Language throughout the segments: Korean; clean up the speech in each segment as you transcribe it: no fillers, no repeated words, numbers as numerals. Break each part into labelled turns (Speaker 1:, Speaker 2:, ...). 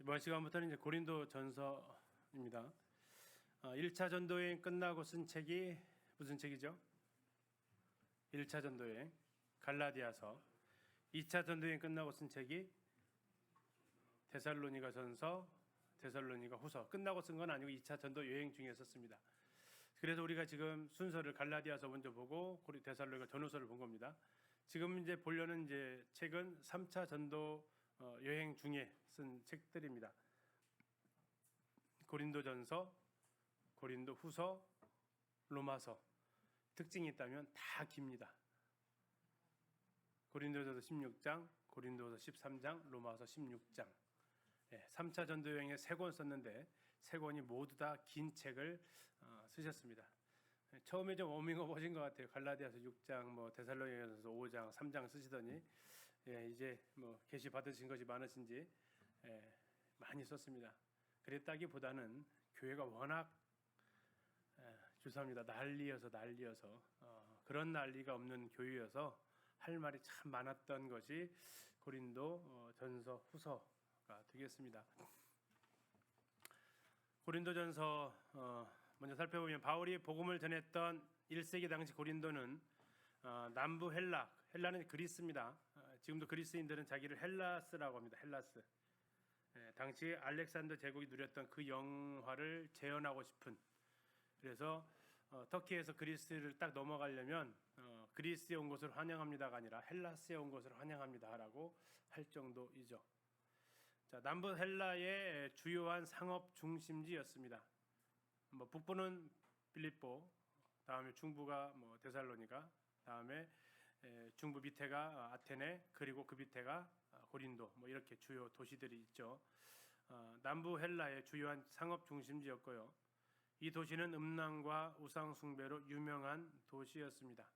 Speaker 1: 이번 시간부터는 이제 고린도 전서입니다. 1차 전도여행 끝나고 쓴 책이 무슨 책이죠? 1차 전도여행 갈라디아서. 2차 전도여행 끝나고 쓴 책이 데살로니가 전서, 데살로니가 후서. 끝나고 쓴 건 아니고 2차 전도여행 중에 썼습니다. 그래서 우리가 지금 순서를 갈라디아서 먼저 보고 데살로니가 전후서를 본 겁니다. 지금 이제 보려는 이제 책은 3차 전도 여행 중에 쓴 책들입니다. 고린도전서, 고린도후서, 로마서. 특징이 있다면 다 깁니다. 고린도전서 16장, 고린도서 13장, 로마서 16장. 3차 전도 여행에 3권 썼는데 3권이 모두 다 긴 책을 쓰셨습니다. 처음에 좀 워밍업 하신 것 같아요. 갈라디아서 6장, 뭐 데살로니가전서 5장, 3장 쓰시더니 이제 뭐 계시 받으신 것이 많으신지 많이 썼습니다. 그랬다기보다는 교회가 워낙 죄송합니다. 난리여서 그런 난리가 없는 교회여서 할 말이 참 많았던 것이 고린도 전서 후서가 되겠습니다. 고린도전서 먼저 살펴보면 바울이 복음을 전했던 1세기 당시 고린도는 남부 헬라는 그리스입니다. 지금도 그리스인들은 자기를 헬라스라고 합니다. 헬라스. 당시 알렉산더 제국이 누렸던 그 영화를 재현하고 싶은, 그래서 터키에서 그리스를 딱 넘어가려면 그리스에 온 것을 환영합니다가 아니라 헬라스에 온 것을 환영합니다라고 할 정도이죠. 자, 남부 헬라의 주요한 상업 중심지였습니다. 뭐 북부는 빌립보, 다음에 중부가 뭐 데살로니가, 다음에 중부 밑에가 아테네, 그리고 그 밑에가 고린도, 뭐 이렇게 주요 도시들이 있죠. 남부 헬라의 주요한 상업 중심지였고요. 이 도시는 음란과 우상 숭배로 유명한 도시였습니다.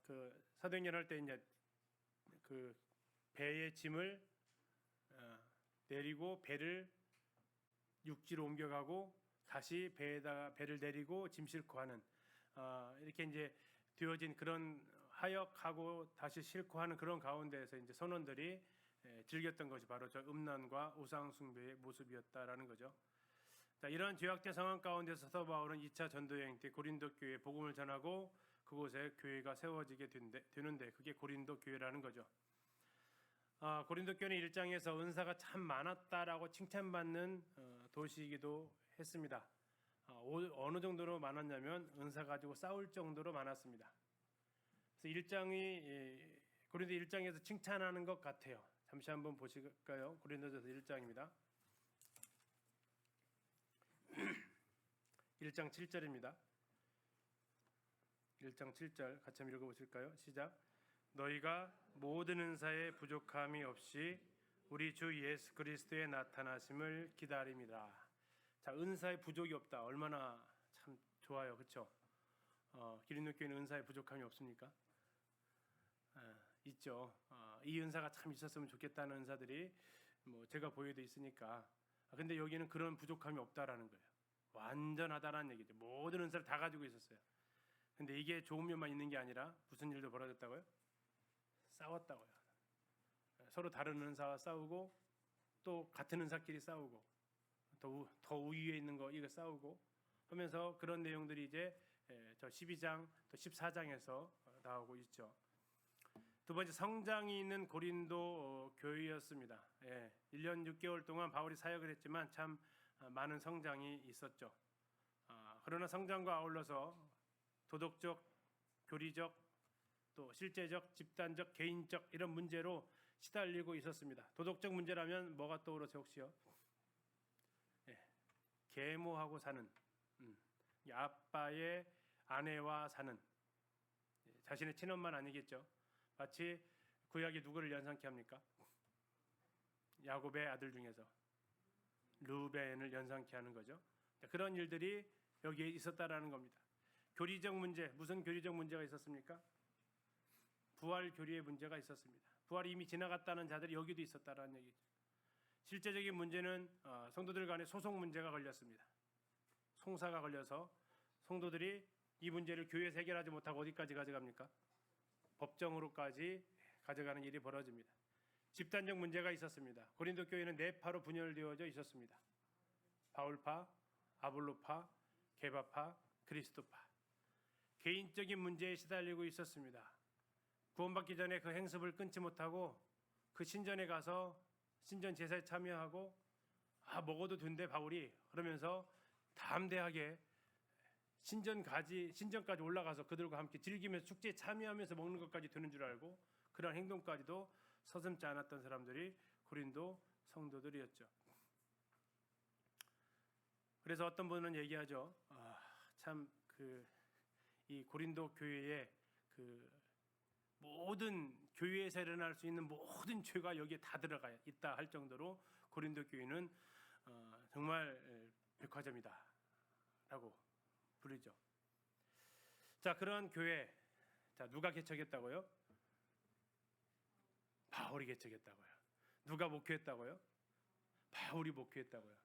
Speaker 1: 그 사도행전 할 때 이제 그 배의 짐을 내리고 배를 육지로 옮겨가고 다시 배를 내리고 짐 싣고 하는 이렇게 이제 되어진 그런 하역하고 다시 싣고 하는 그런 가운데에서 이제 선원들이 즐겼던 것이 바로 저 음란과 우상 숭배의 모습이었다라는 거죠. 자, 이런 죄악된 상황 가운데서 사도 바울은 2차 전도여행 때 고린도 교회에 복음을 전하고 그곳에 교회가 세워지게 되는데 그게 고린도 교회라는 거죠. 고린도 교회는 1장에서 은사가 참 많았다라고 칭찬받는 도시이기도 했습니다. 어느 정도로 많았냐면 은사 가지고 싸울 정도로 많았습니다. 그래서 1장이 고린도 1장에서 칭찬하는 것 같아요. 잠시 한번 보실까요? 고린도전서 1장입니다. 1장 7절입니다. 1장 7절 같이 한번 읽어보실까요? 시작. 너희가 모든 은사에 부족함이 없이 우리 주 예수 그리스도의 나타나심을 기다립니다. 자, 은사에 부족이 없다. 얼마나 참 좋아요, 그렇죠? 기린도 교회는 은사에 부족함이 없습니까? 있죠. 이 은사가 참 있었으면 좋겠다는 은사들이 뭐 제가 보여도 있으니까. 근데 여기는 그런 부족함이 없다라는 거예요. 완전하다라는 얘기죠. 모든 은사를 다 가지고 있었어요. 근데 이게 좋은 면만 있는 게 아니라 무슨 일도 벌어졌다고요? 싸웠다고요. 서로 다른 은사와 싸우고 또 같은 은사끼리 싸우고 더 우위에 있는 거 이거 싸우고 하면서 그런 내용들이 이제 저 12장 또 14장에서 나오고 있죠. 두 번째, 성장이 있는 고린도 교회였습니다. 1년 6개월 동안 바울이 사역을 했지만 참 많은 성장이 있었죠. 그러나 성장과 아울러서 도덕적, 교리적, 또 실제적, 집단적, 개인적 이런 문제로 시달리고 있었습니다. 도덕적 문제라면 뭐가 떠오르세요 혹시요? 계모하고 사는, 아빠의 아내와 사는, 자신의 친엄마는 아니겠죠. 마치 구약이 누구를 연상케 합니까? 야곱의 아들 중에서 르우벤을 연상케 하는 거죠. 그런 일들이 여기에 있었다라는 겁니다. 교리적 문제, 무슨 교리적 문제가 있었습니까? 부활 교리의 문제가 있었습니다. 부활이 이미 지나갔다는 자들이 여기도 있었다라는 얘기죠. 실제적인 문제는 성도들 간의 소송 문제가 걸렸습니다. 송사가 걸려서 성도들이 이 문제를 교회에서 해결하지 못하고 어디까지 가져갑니까? 법정으로까지 가져가는 일이 벌어집니다. 집단적 문제가 있었습니다. 고린도 교회는 네 파로 분열되어져 있었습니다. 바울파, 아볼로파, 게바파, 그리스도파. 개인적인 문제에 시달리고 있었습니다. 구원받기 전에 그 행습을 끊지 못하고 그 신전에 가서 신전 제사에 참여하고 먹어도 된대 바울이 그러면서 담대하게 신전까지 올라가서 그들과 함께 즐기면서 축제에 참여하면서 먹는 것까지 되는 줄 알고 그런 행동까지도 서슴지 않았던 사람들이 고린도 성도들이었죠. 그래서 어떤 분은 얘기하죠. 참 이 고린도 교회에 모든 교회에서 일어날 수 있는 모든 죄가 여기에 다 들어가 있다 할 정도로 고린도 교회는 정말 백화점이다라고 부르죠. 자, 그런 교회, 자 누가 개척했다고요? 바울이 개척했다고요. 누가 목회했다고요? 바울이 목회했다고요.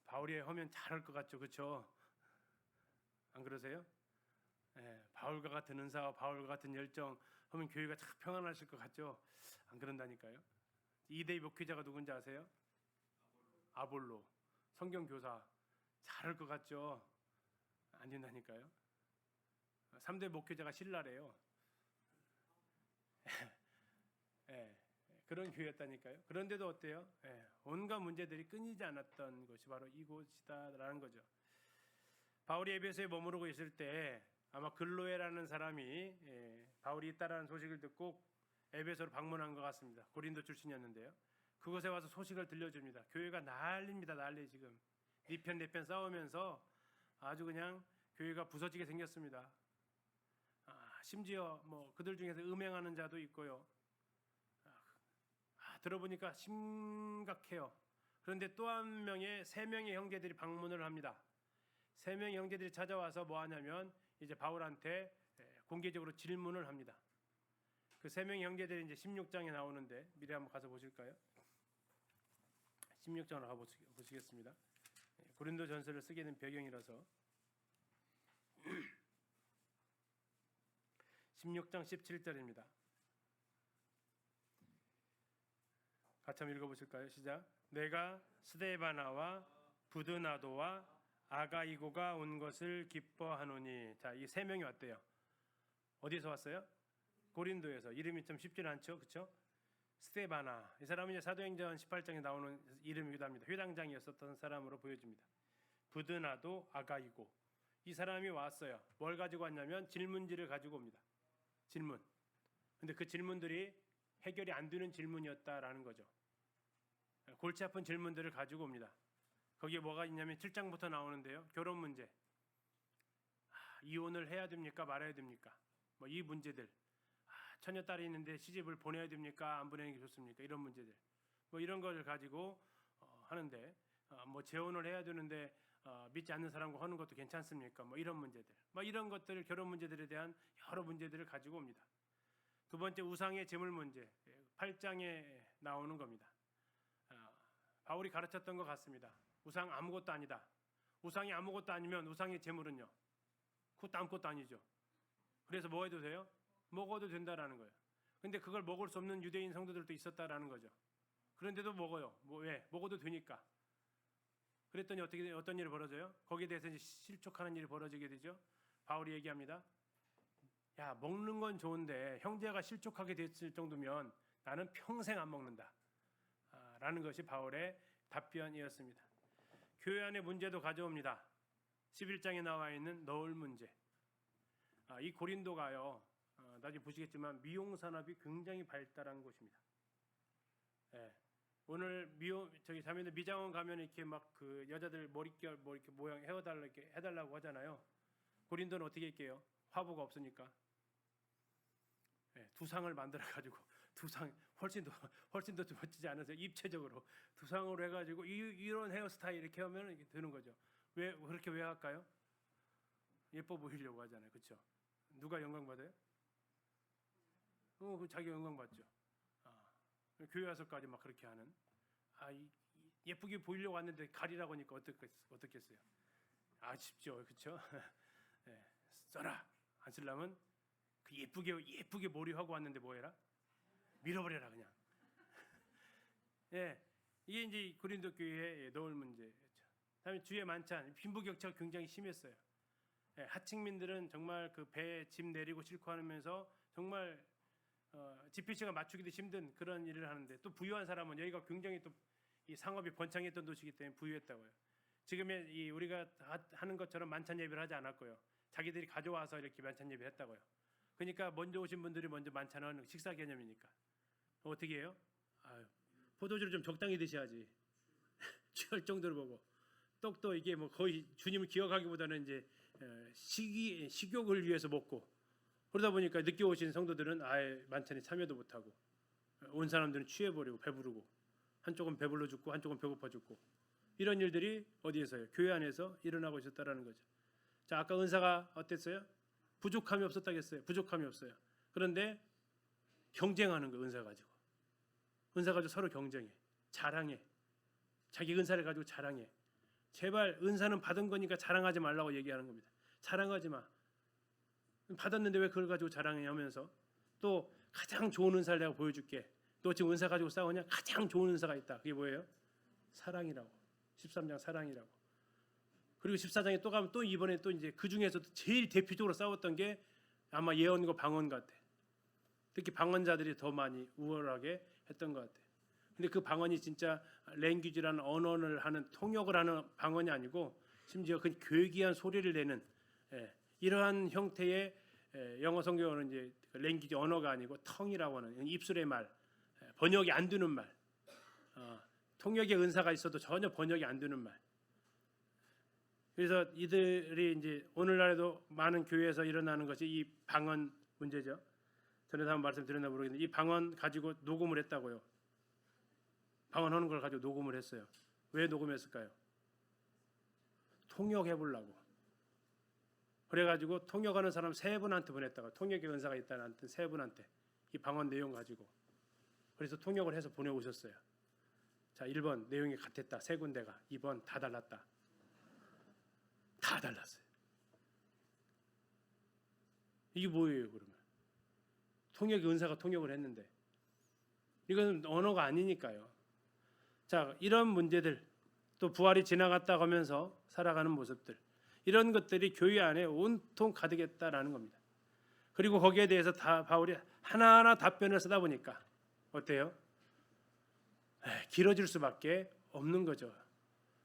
Speaker 1: 바울이 하면 잘할 것 같죠, 그렇죠? 안 그러세요? 바울과 같은 은사와 바울과 같은 열정 하면 교회가 참 평안하실 것 같죠? 안 그런다니까요. 2대 목회자가 누군지 아세요? 아볼로. 성경 교사 잘할 것 같죠? 안 된다니까요. 3대 목회자가 신라래요. 그런 교회였다니까요. 그런데도 어때요? 온갖 문제들이 끊이지 않았던 것이 바로 이곳이다라는 거죠. 바울이 에베소에 머무르고 있을 때 아마 글로에라는 사람이 바울이 있다라는 소식을 듣고 에베소로 방문한 것 같습니다. 고린도 출신이었는데요. 그곳에 와서 소식을 들려줍니다. 교회가 난리입니다. 난리 지금. 네 편 내 편 싸우면서 아주 그냥 교회가 부서지게 생겼습니다. 심지어 그들 중에서 음행하는 자도 있고요. 들어보니까 심각해요. 그런데 또 한 명의 3명의 형제들이 방문을 합니다. 3명의 형제들이 찾아와서 뭐 하냐면 이제 바울한테 공개적으로 질문을 합니다. 그 3명의 형제들이 이제 16장에 나오는데 미리 한번 가서 보실까요? 16장으로 가 보시겠습니다. 고린도 전서를 쓰게 된 배경이라서 16장 17절입니다. 같이 한번 읽어보실까요? 시작. 내가 스데바나와 부드나도와 아가이고가 온 것을 기뻐하노니. 자, 이 3명이 왔대요. 어디서 왔어요? 고린도에서. 이름이 좀 쉽지는 않죠, 그렇죠? 스데바나. 이 사람은 이제 사도행전 18장에 나오는 이름이기도 합니다. 회당장이었었던 사람으로 보여집니다. 부드나도, 아가이고. 이 사람이 왔어요. 뭘 가지고 왔냐면 질문지를 가지고 옵니다. 질문. 근데 그 질문들이 해결이 안 되는 질문이었다라는 거죠. 골치 아픈 질문들을 가지고 옵니다. 거기에 뭐가 있냐면 7장부터 나오는데요. 결혼 문제. 이혼을 해야 됩니까? 말아야 됩니까? 이 문제들. 처녀딸이 있는데 시집을 보내야 됩니까? 안 보내는 게 좋습니까? 이런 문제들. 이런 걸 가지고 하는데 재혼을 해야 되는데 믿지 않는 사람과 하는 것도 괜찮습니까? 이런 문제들. 이런 것들, 결혼 문제들에 대한 여러 문제들을 가지고 옵니다. 두 번째, 우상의 제물 문제. 8장에 나오는 겁니다. 바울이 가르쳤던 것 같습니다. 우상 아무것도 아니다. 우상이 아무것도 아니면 우상의 제물은요? 그것도 아무것도 아니죠. 그래서 뭐 해도 돼요? 먹어도 된다라는 거예요. 근데 그걸 먹을 수 없는 유대인 성도들도 있었다라는 거죠. 그런데도 먹어요. 왜? 먹어도 되니까. 그랬더니 어떤 일이 벌어져요? 거기에 대해서 이제 실족하는 일이 벌어지게 되죠. 바울이 얘기합니다. 야, 먹는 건 좋은데 형제가 실족하게 됐을 정도면 나는 평생 안 먹는다. 라는 것이 바울의 답변이었습니다. 교회 안의 문제도 가져옵니다. 11장에 나와 있는 너울 문제. 이 고린도가요. 나중에 보시겠지만 미용 산업이 굉장히 발달한 곳입니다. 오늘 저기 자매들 미장원 가면 이렇게 막 그 여자들 머릿결 이렇게 모양 이렇게 해달라고 하잖아요. 고린도는 어떻게 할게요? 화보가 없으니까. 두상을 만들어 가지고 두상 훨씬 더 멋지지 않으세요? 입체적으로 두상으로 해가지고 이런 헤어스타일 이렇게 하면 이렇게 되는 거죠. 왜 그렇게 왜 할까요? 예뻐 보이려고 하잖아요, 그렇죠? 누가 영광 받아요? 자기 영광 받죠. 교회 와서까지 막 그렇게 하는. 예쁘게 보이려고 왔는데 가리라고 하니까 어떻겠어요? 아쉽죠, 그렇죠? 써라. 안 쓰려면 그 예쁘게 머리하고 왔는데 뭐해라? 밀어버려라 그냥. 예, 이게 이제 고린도 교회에 넣을 문제였죠. 다음에 주의 만찬, 빈부격차가 굉장히 심했어요. 예, 하층민들은 정말 그 배에 짐 내리고 싣고 하면서 정말 지필시간 맞추기도 힘든 그런 일을 하는데, 또 부유한 사람은 여기가 굉장히 또 이 상업이 번창했던 도시이기 때문에 부유했다고요. 지금의 이 우리가 하는 것처럼 만찬 예배를 하지 않았고요. 자기들이 가져와서 이렇게 만찬 예배를 했다고요. 그러니까 먼저 오신 분들이 먼저 만찬은 식사 개념이니까 어떻게 해요? 아유, 포도주를 좀 적당히 드셔야지. 취할 정도로 보고 떡도 이게 뭐 거의 주님을 기억하기보다는 이제 식욕을 위해서 먹고, 그러다 보니까 늦게 오신 성도들은 아예 만찬에 참여도 못하고, 온 사람들은 취해버리고 배부르고, 한쪽은 배불러 죽고 한쪽은 배고파 죽고, 이런 일들이 어디에서요? 교회 안에서 일어나고 있었다라는 거죠. 자, 아까 은사가 어땠어요? 부족함이 없었다겠어요? 부족함이 없어요. 그런데 경쟁하는 거예요. 은사 가지고. 은사 가지고 서로 경쟁해. 자랑해. 자기 은사를 가지고 자랑해. 제발 은사는 받은 거니까 자랑하지 말라고 얘기하는 겁니다. 자랑하지 마. 받았는데 왜 그걸 가지고 자랑해 하면서, 또 가장 좋은 은사를 내가 보여줄게. 너 지금 은사 가지고 싸우냐? 가장 좋은 은사가 있다. 그게 뭐예요? 사랑이라고. 13장 사랑이라고. 그리고 14장에 또 가면 또 이번에 또 이제 그 중에서도 제일 대표적으로 싸웠던 게 아마 예언과 방언 같아. 특히 방언자들이 더 많이 우월하게 했던 것 같아. 근데 그 방언이 진짜 랭귀지라는 언어를 하는, 통역을 하는 방언이 아니고 심지어 그 괴기한 소리를 내는 이러한 형태의 영어 성경어는 이제 랭귀지 언어가 아니고 텅이라고 하는 입술의 말, 번역이 안 되는 말, 통역의 은사가 있어도 전혀 번역이 안 되는 말. 그래서 이들이 이제 오늘날에도 많은 교회에서 일어나는 것이 이 방언 문제죠. 전에 한번 말씀드렸나 모르겠는데 이 방언 가지고 녹음을 했다고요. 방언하는 걸 가지고 녹음을 했어요. 왜 녹음했을까요? 통역해 보려고. 그래가지고 통역하는 사람 3분한테 보냈다가, 통역의 은사가 있다는 3분한테 이 방언 내용 가지고, 그래서 통역을 해서 보내오셨어요. 자, 1번 내용이 같았다. 3군데가. 2번 다 달랐다. 다 달랐어요. 이게 뭐예요 그러면? 통역의 은사가 통역을 했는데 이건 언어가 아니니까요. 자, 이런 문제들, 또 부활이 지나갔다 하면서 살아가는 모습들, 이런 것들이 교회 안에 온통 가득했다라는 겁니다. 그리고 거기에 대해서 다 바울이 하나하나 답변을 쓰다 보니까 어때요? 길어질 수밖에 없는 거죠.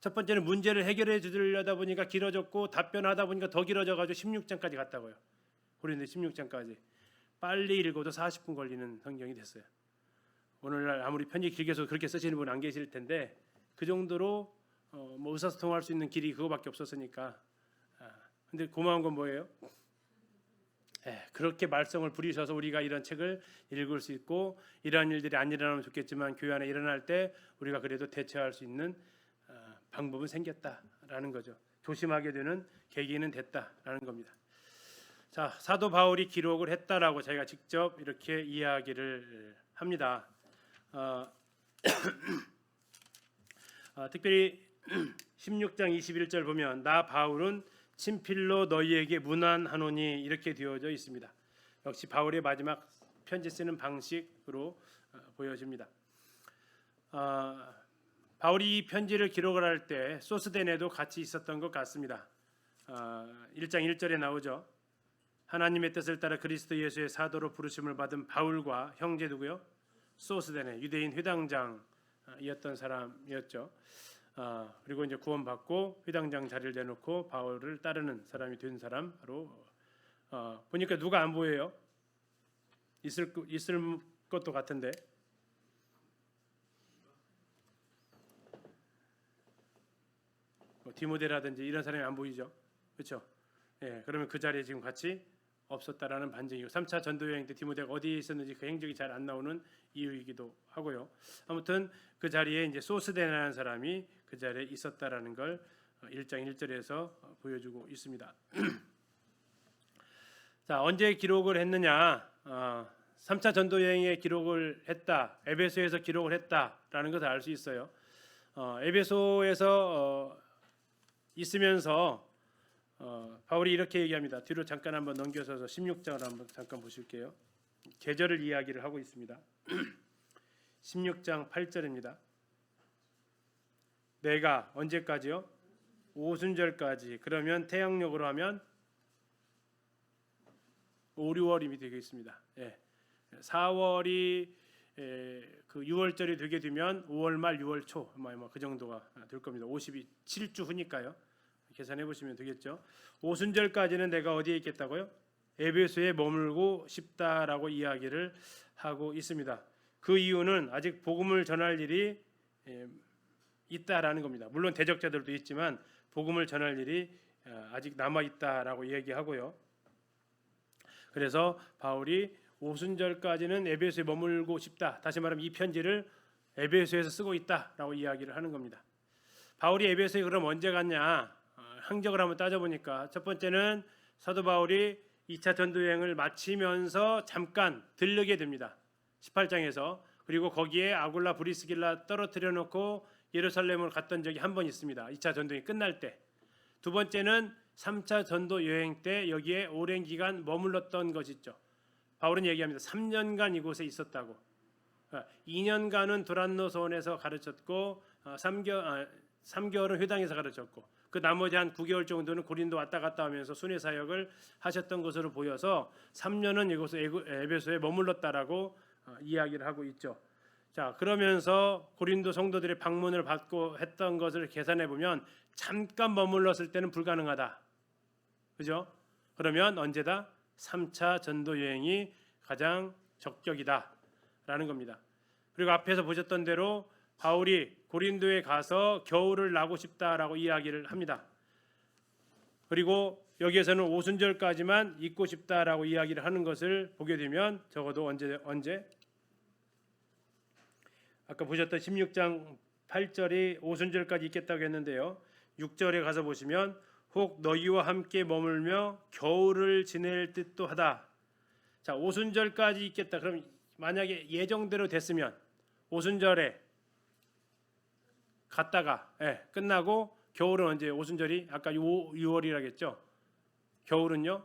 Speaker 1: 첫 번째는 문제를 해결해 주려다 보니까 길어졌고, 답변하다 보니까 더 길어져가지고 16장까지 갔다고요. 고린도 16장까지 빨리 읽어도 40분 걸리는 성경이 됐어요. 오늘날 아무리 편지 길게 해서 그렇게 쓰시는 분 안 계실 텐데, 그 정도로 뭐 의사소통할 수 있는 길이 그거밖에 없었으니까. 근데 고마운 건 뭐예요? 그렇게 말썽을 부리셔서 우리가 이런 책을 읽을 수 있고, 이러한 일들이 안 일어나면 좋겠지만 교회 안에 일어날 때 우리가 그래도 대처할 수 있는 방법은 생겼다라는 거죠. 조심하게 되는 계기는 됐다라는 겁니다. 자, 사도 바울이 기록을 했다라고 자기가 직접 이렇게 이야기를 합니다. 특별히 16장 21절 보면 나 바울은 친필로 너희에게 문안하노니 이렇게 되어져 있습니다. 역시 바울의 마지막 편지 쓰는 방식으로 보여집니다. 바울이 이 편지를 기록을 할 때 소스데네도 같이 있었던 것 같습니다. 1장 1절에 나오죠. 하나님의 뜻을 따라 그리스도 예수의 사도로 부르심을 받은 바울과 형제 누구요? 소스데네, 유대인 회당장이었던 사람이었죠. 그리고 이제 구원받고 회당장 자리를 내놓고 바울을 따르는 사람이 된 사람, 바로 보니까 누가 안 보여요? 있을 것도 같은데. 디모데라든지 이런 사람이 안 보이죠, 그렇죠? 그러면 그 자리에 지금 같이 없었다라는 반증이고, 3차 전도 여행 때 디모데가 어디에 있었는지 그 행적이 잘 안 나오는 이유이기도 하고요. 아무튼 그 자리에 이제 소스데나라는 사람이 그 자리에 있었다라는 걸 1장 1절에서 보여주고 있습니다. 자, 언제 기록을 했느냐? 3차 전도 여행에 기록을 했다. 에베소에서 기록을 했다라는 것을 알 수 있어요. 에베소에서 있으면서 바울이 이렇게 얘기합니다. 뒤로 잠깐 한번 넘겨서서 16장을 한번 잠깐 보실게요. 계절을 이야기를 하고 있습니다. 16장 8절입니다. 내가 언제까지요? 오순절까지. 그러면 태양력으로 하면 5, 6월이 되겠습니다. 예. 4월이 그 6월절이 되게 되면 5월 말 6월 초 그 정도가 될 겁니다. 57주 후니까요. 계산해 보시면 되겠죠. 오순절까지는 내가 어디에 있겠다고요? 에베소에 머물고 싶다라고 이야기를 하고 있습니다. 그 이유는 아직 복음을 전할 일이 있다라는 겁니다. 물론 대적자들도 있지만 복음을 전할 일이 아직 남아 있다라고 얘기하고요. 그래서 바울이 오순절까지는 에베소에 머물고 싶다. 다시 말하면 이 편지를 에베소에서 쓰고 있다라고 이야기를 하는 겁니다. 바울이 에베소에 그럼 언제 갔냐? 항적을 한번 따져보니까 첫 번째는 사도 바울이 2차 전도 여행을 마치면서 잠깐 들르게 됩니다. 18장에서. 그리고 거기에 아굴라 브리스길라 떨어뜨려 놓고 예루살렘을 갔던 적이 한 번 있습니다. 2차 전도여행이 끝날 때. 두 번째는 3차 전도 여행 때 여기에 오랜 기간 머물렀던 것이죠. 바울은 얘기합니다. 3년간 이곳에 있었다고. 2년간은 두란노 소원에서 가르쳤고 3개월은 회당에서 가르쳤고 그 나머지 한 9개월 정도는 고린도 왔다 갔다 하면서 순회 사역을 하셨던 것으로 보여서 3년은 이곳에 에베소에 머물렀다라고 이야기를 하고 있죠. 자, 그러면서 고린도 성도들의 방문을 받고 했던 것을 계산해 보면 잠깐 머물렀을 때는 불가능하다. 그죠? 그러면 언제다? 3차 전도 여행이 가장 적격이다라는 겁니다. 그리고 앞에서 보셨던 대로 바울이 고린도에 가서 겨울을 나고 싶다라고 이야기를 합니다. 그리고 여기에서는 오순절까지만 있고 싶다라고 이야기를 하는 것을 보게 되면 적어도 언제 아까 보셨던 16장 8절이 오순절까지 있겠다고 했는데요. 6절에 가서 보시면 혹 너희와 함께 머물며 겨울을 지낼 듯도 하다. 자, 오순절까지 있겠다. 그럼 만약에 예정대로 됐으면 오순절에 갔다가 끝나고 겨울은 언제? 오순절이 아까 6월이라겠죠. 겨울은요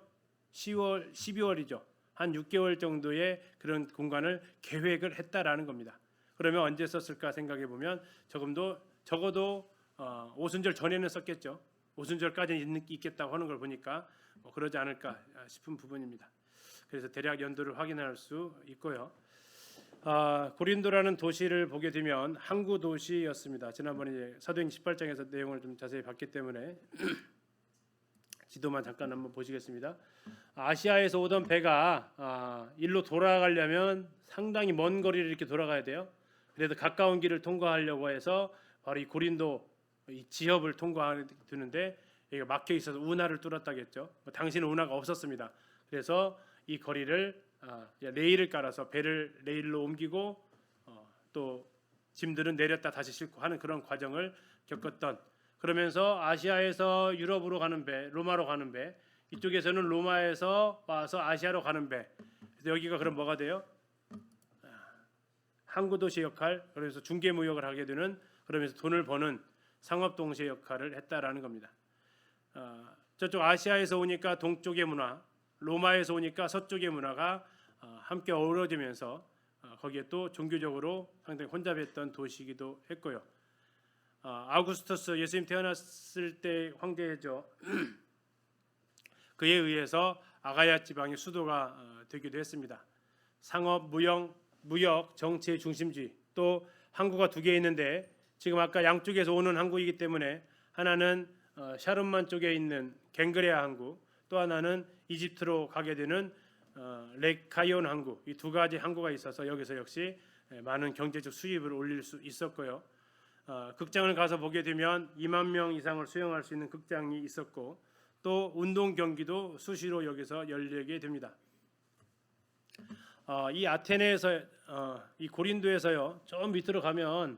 Speaker 1: 10월, 12월이죠. 한 6개월 정도의 그런 공간을 계획을 했다라는 겁니다. 그러면 언제 썼을까 생각해 보면 적어도 오순절 전에는 썼겠죠. 오순절까지는 있겠다고 하는 걸 보니까 그러지 않을까 싶은 부분입니다. 그래서 대략 연도를 확인할 수 있고요. 고린도라는 도시를 보게 되면 항구 도시였습니다. 지난번에 사도행 18장에서 내용을 좀 자세히 봤기 때문에 지도만 잠깐 한번 보시겠습니다. 아시아에서 오던 배가 일로 돌아가려면 상당히 먼 거리를 이렇게 돌아가야 돼요. 그래서 가까운 길을 통과하려고 해서 바로 이 고린도 이 지역을 통과하는데 여기가 막혀 있어서 운하를 뚫었다겠죠. 당시는 운하가 없었습니다. 그래서 이 거리를 레일을 깔아서 배를 레일로 옮기고 또 짐들은 내렸다 다시 싣고 하는 그런 과정을 겪었던, 그러면서 아시아에서 유럽으로 가는 배, 로마로 가는 배, 이쪽에서는 로마에서 와서 아시아로 가는 배. 그래서 여기가 그럼 뭐가 돼요? 항구 도시 역할, 그래서 중개 무역을 하게 되는, 그러면서 돈을 버는 상업 동시의 역할을 했다라는 겁니다. 저쪽 아시아에서 오니까 동쪽의 문화, 로마에서 오니까 서쪽의 문화가 함께 어우러지면서 거기에 또 종교적으로 상당히 혼잡했던 도시이기도 했고요. 아우구스투스 예수님 태어났을 때 황제죠. 그에 의해서 아가야 지방의 수도가 되기도 했습니다. 상업, 무역, 정치의 중심지, 또 항구가 두 개 있는데 지금 아까 양쪽에서 오는 항구이기 때문에 하나는 샤론만 쪽에 있는 갱그레아 항구, 또 하나는 이집트로 가게 되는 렉카이온 항구, 이 두 가지 항구가 있어서 여기서 역시 많은 경제적 수입을 올릴 수 있었고요. 극장을 가서 보게 되면 2만 명 이상을 수용할 수 있는 극장이 있었고, 또 운동 경기도 수시로 여기서 열리게 됩니다. 이 아테네에서 이 고린도에서요, 좀 밑으로 가면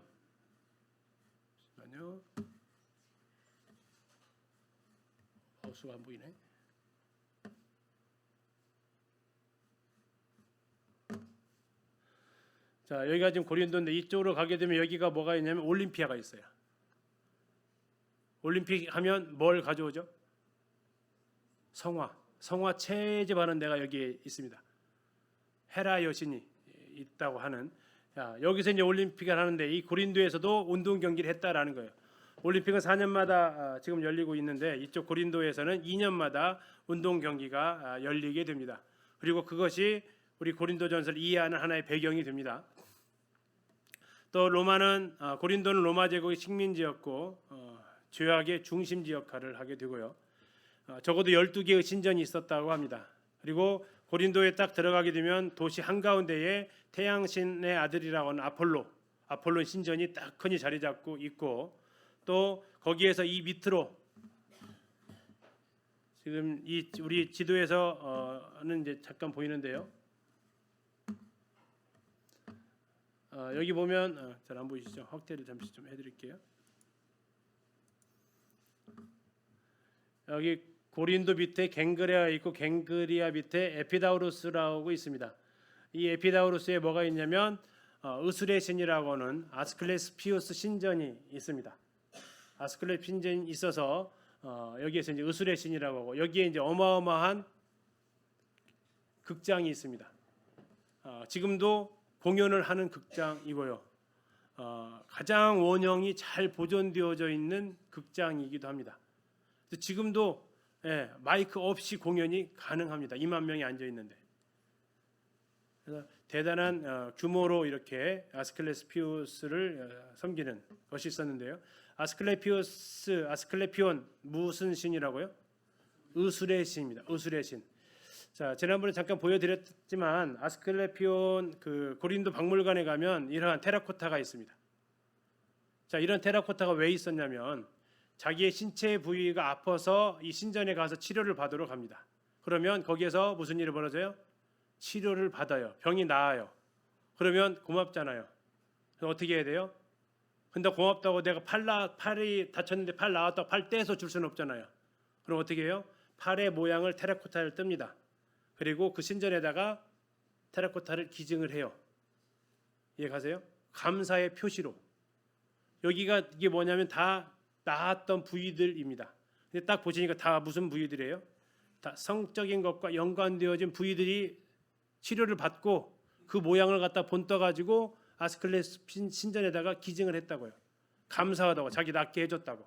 Speaker 1: 마우스가 안 보이네. 자, 여기가 지금 고린도인데 이쪽으로 가게 되면 여기가 뭐가 있냐면 올림피아가 있어요. 올림픽 하면 뭘 가져오죠? 성화 채집하는 데가 여기에 있습니다. 헤라 여신이 있다고 하는. 자, 여기서 이제 올림픽을 하는데 이 고린도에서도 운동 경기를 했다라는 거예요. 올림픽은 4년마다 지금 열리고 있는데 이쪽 고린도에서는 2년마다 운동 경기가 열리게 됩니다. 그리고 그것이 우리 고린도전서를 이해하는 하나의 배경이 됩니다. 또 고린도는 로마 제국의 식민지였고 죄악의 중심지 역할을 하게 되고요. 적어도 12개의 신전이 있었다고 합니다. 그리고 고린도에 딱 들어가게 되면 도시 한가운데에 태양신의 아들이라고 하는 아폴론 신전이 딱 흔히 자리 잡고 있고, 또 거기에서 이 밑으로 지금 우리 지도에서는 이제 잠깐 보이는데요. 여기 보면 잘 안 보이시죠? 확대를 잠시 좀 해드릴게요. 여기 고린도 밑에 갱그레아 있고 갱그리아 밑에 에피다우루스라고 있습니다. 이 에피다우루스에 뭐가 있냐면 의술의 신이라고 하는 아스클레스피우스 신전이 있습니다. 아스클레스 신전이 있어서 여기에서 이제 의술의 신이라고 하고, 여기에 이제 어마어마한 극장이 있습니다. 지금도 공연을 하는 극장이고요. 가장 원형이 잘 보존되어져 있는 극장이기도 합니다. 지금도 마이크 없이 공연이 가능합니다. 2만 명이 앉아 있는데. 그래서 대단한 규모로 이렇게 아스클레피오스를 섬기는 것이 있었는데요. 아스클레피온 무슨 신이라고요? 의술의 신입니다. 의술의 신. 자, 지난번에 잠깐 보여드렸지만 아스클레피온 그 고린도 박물관에 가면 이러한 테라코타가 있습니다. 자, 이런 테라코타가 왜 있었냐면 자기의 신체 부위가 아파서 이 신전에 가서 치료를 받으러 갑니다. 그러면 거기에서 무슨 일이 벌어져요? 치료를 받아요. 병이 나아요. 그러면 고맙잖아요. 그래서 어떻게 해야 돼요? 근데 고맙다고 내가 팔이 다쳤는데 팔 나왔다고 팔 떼서 줄 수는 없잖아요. 그럼 어떻게 해요? 팔의 모양을 테라코타를 뜹니다. 그리고 그 신전에다가 테라코타를 기증을 해요. 이해가세요? 감사의 표시로. 여기가 이게 뭐냐면 다 나았던 부위들입니다. 근데 딱 보시니까 다 무슨 부위들이에요? 다 성적인 것과 연관되어진 부위들이 치료를 받고 그 모양을 갖다 본떠 가지고 아스클레스 신전에다가 기증을 했다고요. 감사하다고, 자기 낫게 해줬다고.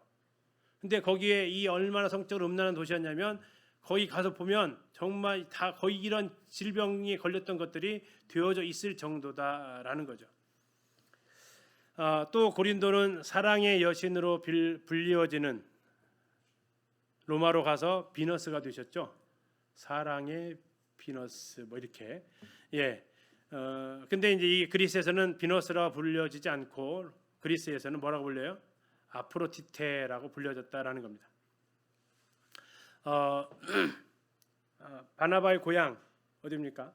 Speaker 1: 근데 거기에 이 얼마나 성적으로 음란한 도시였냐면 거기 가서 보면 정말 다 거의 이런 질병에 걸렸던 것들이 되어져 있을 정도다라는 거죠. 또 고린도는 사랑의 여신으로 불리워지는, 로마로 가서 비너스가 되셨죠. 사랑의 비너스 뭐 이렇게. 근데 이제 이 그리스에서는 비너스라 불려지지 않고 그리스에서는 뭐라고 불려요? 아프로디테라고 불려졌다라는 겁니다. 바나바의 고향 어디입니까?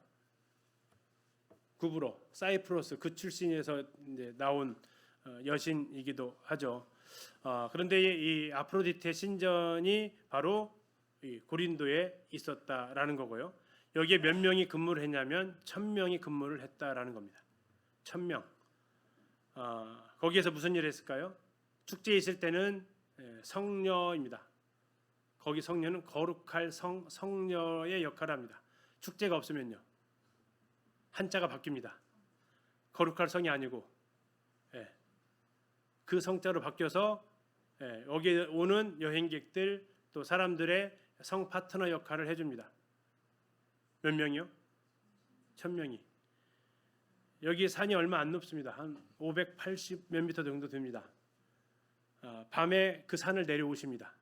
Speaker 1: 구브로, 사이프러스 그 출신에서 이제 나온 여신이기도 하죠. 그런데 이 아프로디테 신전이 바로 이 고린도에 있었다라는 거고요. 여기에 몇 명이 근무를 했냐면 1000명이 근무를 했다라는 겁니다. 1000명. 거기에서 무슨 일을 했을까요? 축제에 있을 때는 성녀입니다. 거기 성녀는 거룩할 성녀의 역할을 합니다. 축제가 없으면요, 한자가 바뀝니다. 거룩할 성이 아니고 그 성자로 바뀌어서 여기에 오는 여행객들 또 사람들의 성 파트너 역할을 해줍니다. 몇 명이요? 1000명이. 여기 산이 얼마 안 높습니다. 한 580 몇 미터 정도 됩니다. 밤에 그 산을 내려오십니다.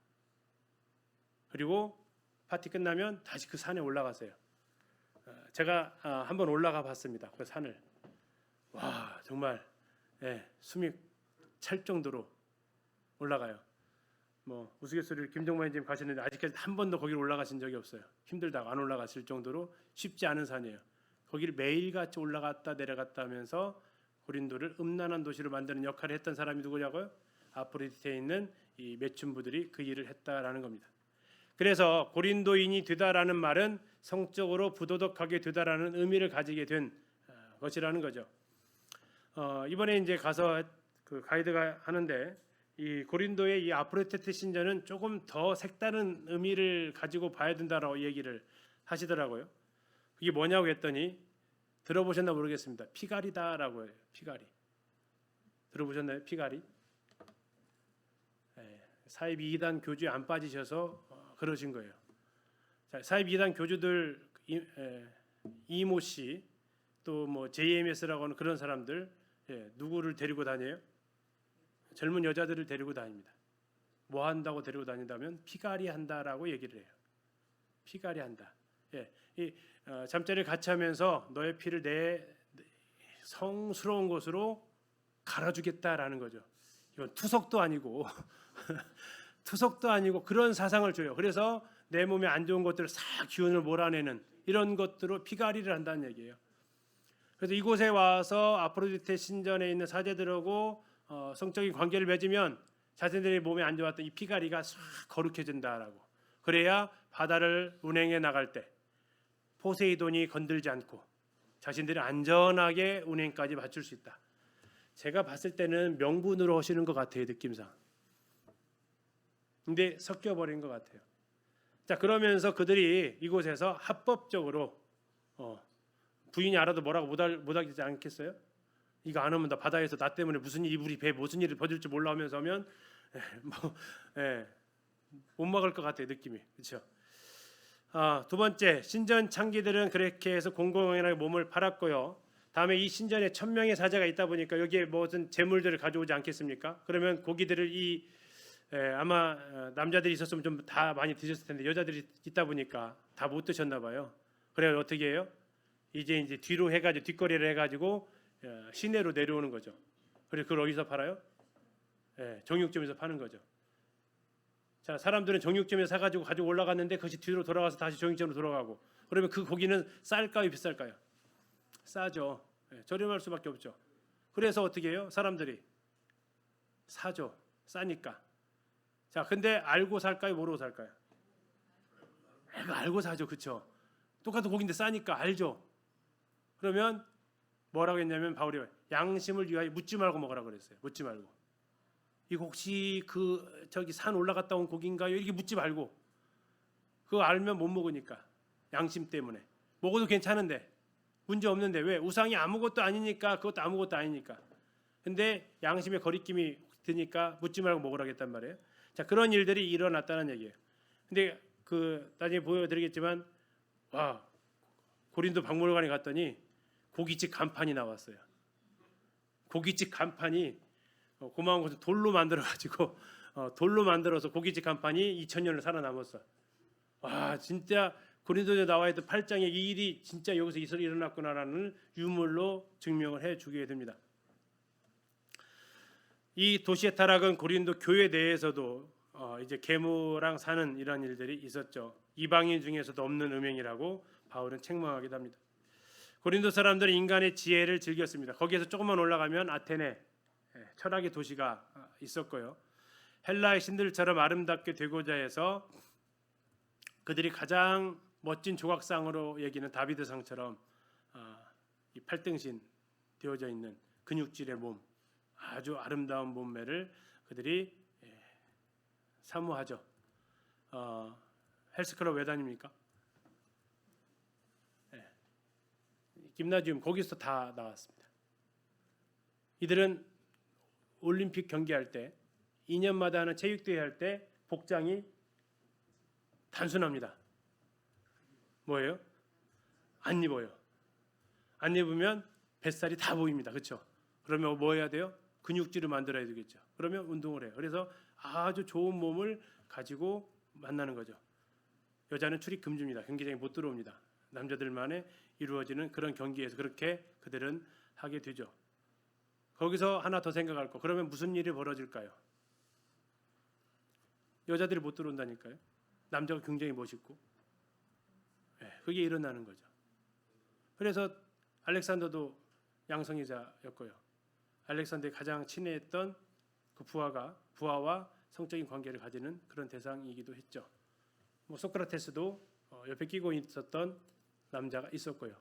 Speaker 1: 그리고 파티 끝나면 다시 그 산에 올라가세요. 제가 한번 올라가 봤습니다. 그 산을. 와, 정말 숨이 찰 정도로 올라가요. 뭐 우스갯소리를 김정만 선생님 가시는데 아직까지 한 번도 거기를 올라가신 적이 없어요. 힘들다고 안 올라갔을 정도로 쉽지 않은 산이에요. 거기를 매일같이 올라갔다 내려갔다 하면서 고린도를 음란한 도시로 만드는 역할을 했던 사람이 누구냐고요? 아프로디테에 있는 이 매춘부들이 그 일을 했다라는 겁니다. 그래서 고린도인이 되다라는 말은 성적으로 부도덕하게 되다라는 의미를 가지게 된 것이라는 거죠. 이번에 이제 가서 그 가이드가 하는데 이 고린도의 이 아프로디테 신전은 조금 더 색다른 의미를 가지고 봐야 된다라고 얘기를 하시더라고요. 그게 뭐냐고 했더니 들어보셨나 모르겠습니다. 피가리다라고 해요. 피가리. 들어보셨나요? 피가리? 사이비 이단 교주에 안 빠지셔서 그러신 거예요. 자, 사이비 이단 교주들 이모 씨 또 뭐 JMS라고 하는 그런 사람들 누구를 데리고 다녀요? 젊은 여자들을 데리고 다닙니다. 뭐 한다고 데리고 다닌다면 피가리 한다라고 얘기를 해요. 피가리 한다. 잠자리를 같이 하면서 너의 피를 내 성스러운 곳으로 갈아주겠다라는 거죠. 이건 투석도 아니고 투석도 아니고 그런 사상을 줘요. 그래서 내 몸에 안 좋은 것들을 싹 기운을 몰아내는 이런 것들로 피가리를 한다는 얘기예요. 그래서 이곳에 와서 아프로디테 신전에 있는 사제들하고 성적인 관계를 맺으면 자신들의 몸에 안 좋았던 이 피가리가 싹 거룩해진다라고. 그래야 바다를 운행해 나갈 때 포세이돈이 건들지 않고 자신들이 안전하게 운행까지 마칠 수 있다. 제가 봤을 때는 명분으로 하시는 것 같아요, 느낌상. 근데 섞여버린 것 같아요. 자, 그러면서 그들이 이곳에서 합법적으로 부인이 알아도 뭐라고 못하지 않겠어요? 이거 안 하면 나 바다에서 나 때문에 무슨 일, 우리 배에 무슨 일을 벌일지 몰라 하면서 하면 못 막을 것 같아요, 느낌이. 그렇죠? 두 번째, 신전 창기들은 그렇게 해서 공공연하게 몸을 팔았고요. 다음에 이 신전에 1000명의 사제가 있다 보니까 여기에 무슨 재물들을 가져오지 않겠습니까? 그러면 고기들을 아마 남자들이 있었으면 좀 다 많이 드셨을 텐데 여자들이 있다 보니까 다 못 드셨나 봐요. 그래서 어떻게 해요? 이제 뒤로 해가지고 뒷거리를 해가지고 시내로 내려오는 거죠. 그리고 그걸 어디서 팔아요? 정육점에서 파는 거죠. 자, 사람들은 정육점에서 사가지고 가지고 올라갔는데 그것이 뒤로 돌아가서 다시 정육점으로 돌아가고. 그러면 그 고기는 쌀까요, 비쌀까요? 싸죠. 저렴할 수밖에 없죠. 그래서 어떻게 해요? 사람들이 사죠. 싸니까. 자, 근데 알고 살까요, 모르고 살까요? 알고 사죠, 그렇죠? 똑같은 고기인데 싸니까 알죠. 그러면 뭐라고 했냐면 바울이 양심을 위하여 묻지 말고 먹으라 그랬어요. 묻지 말고. 이거 혹시 저기 산 올라갔다 온 고기인가요? 이렇게 묻지 말고. 그거 알면 못 먹으니까. 양심 때문에. 먹어도 괜찮은데 문제 없는데 왜? 우상이 아무것도 아니니까 그것도 아무것도 아니니까. 근데 양심에 거리낌이 드니까 묻지 말고 먹으라겠단 말이에요. 자, 그런 일들이 일어났다는 얘기예요. 근데 나중에 보여드리겠지만 고린도 박물관에 갔더니 고깃집 간판이 나왔어요. 고깃집 간판이 고마운 것은 돌로 만들어서 고깃집 간판이 2000년을 살아남았어. 와, 진짜 고린도에 나와 있던 8장에 이 일이 진짜 여기서 일어났구나라는 유물로 증명을 해주게 됩니다. 이 도시의 타락은 고린도 교회 내에서도 이제 계모랑 사는 이런 일들이 있었죠. 이방인 중에서도 없는 음행이라고 바울은 책망하기도 합니다. 고린도 사람들은 인간의 지혜를 즐겼습니다. 거기에서 조금만 올라가면 아테네 철학의 도시가 있었고요. 헬라의 신들처럼 아름답게 되고자 해서 그들이 가장 멋진 조각상으로 여기는 다비드상처럼 이 팔등신 되어져 있는 근육질의 몸, 아주 아름다운 몸매를 그들이 사모하죠. 헬스클럽 왜 다닙니까? 김나지움 거기서 다 나왔습니다. 이들은 올림픽 경기할 때 2년마다 하는 체육대회 할 때 복장이 단순합니다. 뭐예요? 안 입어요. 안 입으면 뱃살이 다 보입니다. 그렇죠? 그러면 뭐 해야 돼요? 근육질을 만들어야 되겠죠. 그러면 운동을 해요. 그래서 아주 좋은 몸을 가지고 만나는 거죠. 여자는 출입 금지입니다. 경기장에 못 들어옵니다. 남자들만에 이루어지는 그런 경기에서 그렇게 그들은 하게 되죠. 거기서 하나 더 생각할 거. 그러면 무슨 일이 벌어질까요? 여자들이 못 들어온다니까요. 남자가 굉장히 멋있고. 그게 일어나는 거죠. 그래서 알렉산더도 양성애자였고요. 알렉산더에 가장 친애했던 그 부하와 성적인 관계를 가지는 그런 대상이기도 했죠. 소크라테스도 옆에 끼고 있었던 남자가 있었고요.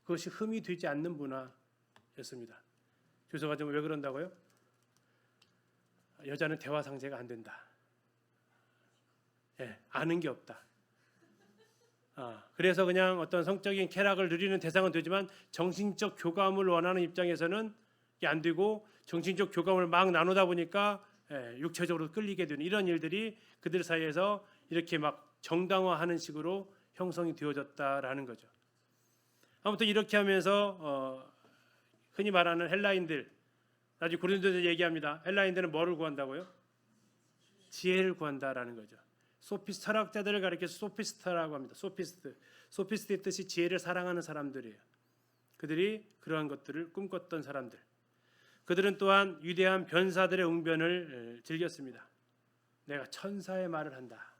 Speaker 1: 그것이 흠이 되지 않는 문화였습니다. 주소가 좀 왜 그런다고요? 여자는 대화 상대가 안 된다. 아는 게 없다. 그래서 그냥 어떤 성적인 쾌락을 누리는 대상은 되지만 정신적 교감을 원하는 입장에서는 이게 안 되고 정신적 교감을 막 나누다 보니까 육체적으로 끌리게 되는 이런 일들이 그들 사이에서 이렇게 막 정당화하는 식으로 형성이 되어졌다라는 거죠. 아무튼 이렇게 하면서 흔히 말하는 헬라인들, 나중에 고린도에서 얘기합니다. 헬라인들은 뭐를 구한다고요? 지혜를 구한다라는 거죠. 철학자들을 가리켜서 소피스트라고 합니다. 소피스트의 뜻이 지혜를 사랑하는 사람들이에요. 그들이 그러한 것들을 꿈꿨던 사람들. 그들은 또한 위대한 변사들의 웅변을 즐겼습니다. 내가 천사의 말을 한다